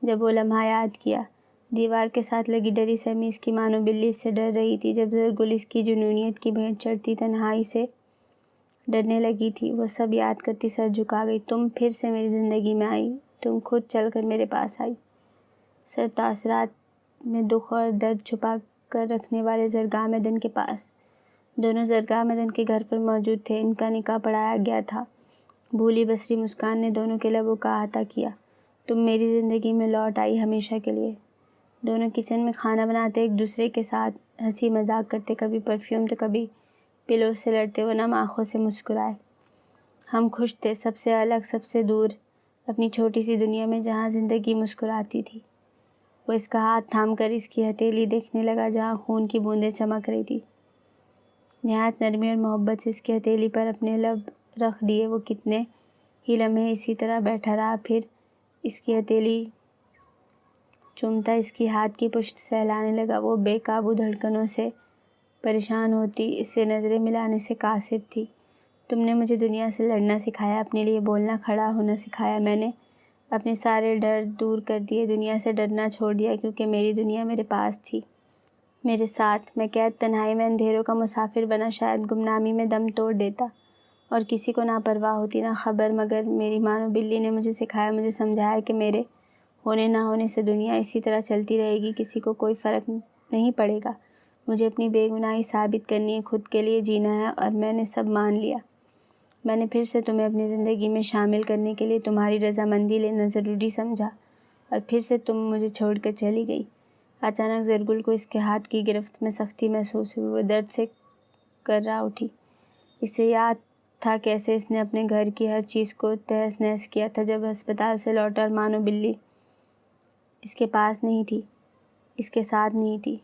جب وہ لمحہ یاد کیا۔ دیوار کے ساتھ لگی ڈری سہمی اس کی مانو بلی اس سے ڈر رہی تھی۔ جب زرگل اس کی جنونیت کی بھینٹ چڑھتی تنہائی سے ڈرنے لگی تھی، وہ سب یاد کرتی سر جھکا گئی۔ تم پھر سے میری زندگی میں آئی، تم خود چل کر میرے پاس آئی۔ سر تاثرات میں دکھ اور درد چھپا کر رکھنے والے زرگامدن کے پاس۔ دونوں زرگامدن کے گھر پر موجود تھے، ان کا نکاح پڑھایا گیا تھا۔ بھولی بسری مسکان نے دونوں کے لبوں کا احاطہ کیا۔ تم میری زندگی میں لوٹ آئی ہمیشہ کے لیے۔ دونوں کچن میں کھانا بناتے، ایک دوسرے کے ساتھ ہنسی مذاق کرتے، کبھی پرفیوم تو کبھی پلو سے لڑتے، وہ نم آنکھوں سے مسکرائے۔ ہم خوش تھے، سب سے الگ، سب سے دور، اپنی چھوٹی سی دنیا میں جہاں زندگی مسکراتی تھی۔ وہ اس کا ہاتھ تھام کر اس کی ہتھیلی دیکھنے لگا جہاں خون کی بوندیں چمک رہی تھی۔ نہایت نرمی اور محبت سے اس کی ہتھیلی پر اپنے لب رکھ دیے۔ وہ کتنے ہی لمحے اسی طرح بیٹھا رہا، پھر اس کی ہتھیلی چومتا اس کی ہاتھ کی پشت سہلانے لگا۔ وہ بے قابو دھڑکنوں سے پریشان ہوتی اس سے نظریں ملانے سے قاصر تھی۔ تم نے مجھے دنیا سے لڑنا سکھایا، اپنے لیے بولنا، کھڑا ہونا سکھایا۔ میں نے اپنے سارے ڈر دور کر دیے، دنیا سے ڈرنا چھوڑ دیا، کیونکہ میری دنیا میرے پاس تھی، میرے ساتھ۔ میں قید تنہائی میں اندھیروں کا مسافر بنا شاید گمنامی میں دم توڑ دیتا، اور کسی کو نہ پرواہ ہوتی، نہ خبر، مگر میری مانو بلی نے مجھے سکھایا، مجھے سمجھایا کہ میرے ہونے نہ ہونے سے دنیا اسی طرح چلتی رہے گی، کسی کو کوئی فرق نہیں پڑے گا۔ مجھے اپنی بے گناہی ثابت کرنی ہے، خود کے لیے جینا ہے، اور میں نے سب مان لیا۔ میں نے پھر سے تمہیں اپنی زندگی میں شامل کرنے کے لیے تمہاری رضامندی لینا ضروری سمجھا، اور پھر سے تم مجھے چھوڑ کر چلی گئی۔ اچانک زرگل کو اس کے ہاتھ کی گرفت میں سختی محسوس ہوئی، وہ درد سے کرا اٹھی۔ اسے یاد تھا کیسے اس نے اپنے گھر کی ہر چیز کو تہس نہس کیا تھا جب ہسپتال سے لوٹا، اور مانو بلی اس کے پاس نہیں تھی، اس کے ساتھ نہیں تھی۔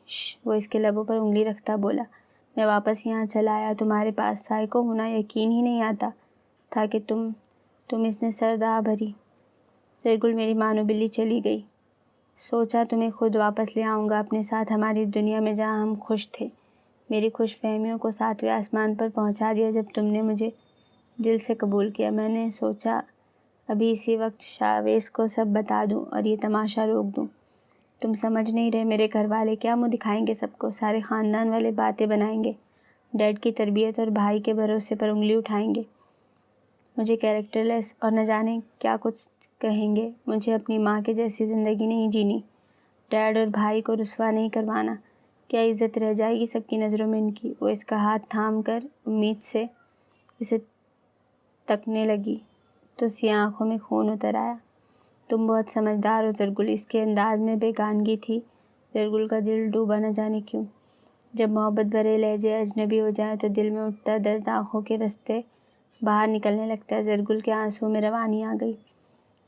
وہ اس کے لبوں پر انگلی رکھتا بولا، میں واپس یہاں چلا آیا تمہارے پاس۔ سائیکو ہونا یقین ہی نہیں آتا تھا کہ تم اس نے سر دہا بھری۔ زرگل میری مانو بلی چلی گئی، سوچا تمہیں خود واپس لے آؤں گا اپنے ساتھ، ہماری اس دنیا میں جہاں ہم خوش تھے۔ میری خوش فہمیوں کو 7ویں آسمان پر پہنچا دیا جب تم نے مجھے دل سے قبول کیا۔ میں نے سوچا ابھی اسی وقت شاویز کو سب بتا دوں اور یہ تماشا روک دوں۔ تم سمجھ نہیں رہے، میرے گھر والے کیا منہ دکھائیں گے سب کو، سارے خاندان والے باتیں بنائیں گے، ڈیڈ کی تربیت اور بھائی کے بھروسے پر انگلی اٹھائیں گے، مجھے کیریکٹر لیس اور نہ جانے کیا کچھ کہیں گے۔ مجھے اپنی ماں کے جیسی زندگی نہیں جینی، ڈیڈ اور بھائی کو رسوا نہیں کروانا، کیا عزت رہ جائے گی سب کی نظروں میں ان کی۔ وہ اس کا ہاتھ تھام کر امید سے اسے تکنے لگی تو سیاہ آنکھوں میں خون اتر آیا۔ تم بہت سمجھدار ہو زرگل۔ اس کے انداز میں بیگانگی تھی۔ زرگل کا دل ڈوبا نہ جانے کیوں۔ جب محبت بھرے لہجے اجنبی ہو جائیں تو دل میں اٹھتا درد آنکھوں کے رستے باہر نکلنے لگتا ہے۔ زرگل کے آنسوں میں روانی آ گئی۔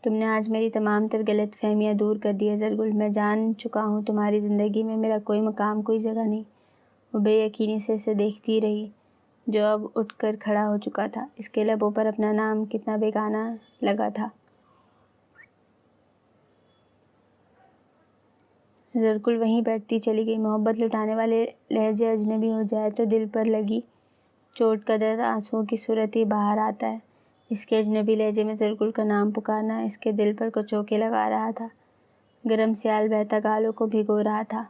تم نے آج میری تمام تر غلط فہمیاں دور کر دی ہے زرگل۔ میں جان چکا ہوں تمہاری زندگی میں میرا کوئی مقام، کوئی جگہ نہیں۔ وہ بے یقینی سے اسے دیکھتی رہی جو اب اٹھ کر کھڑا ہو چکا تھا۔ اس کے لبوں پر اپنا نام کتنا بیگانہ لگا تھا۔ زرگل وہیں بیٹھتی چلی گئی۔ محبت لٹانے والے لہجے اجنبی ہو جائے تو دل پر لگی چوٹ کا درد آنسوؤں کی صورت ہی باہر آتا ہے۔ اس کے اجنبی لہجے میں زرگل کا نام پکارنا اس کے دل پر کچوکے لگا رہا تھا۔ گرم سیال بہتا گالوں کو بھگو رہا تھا۔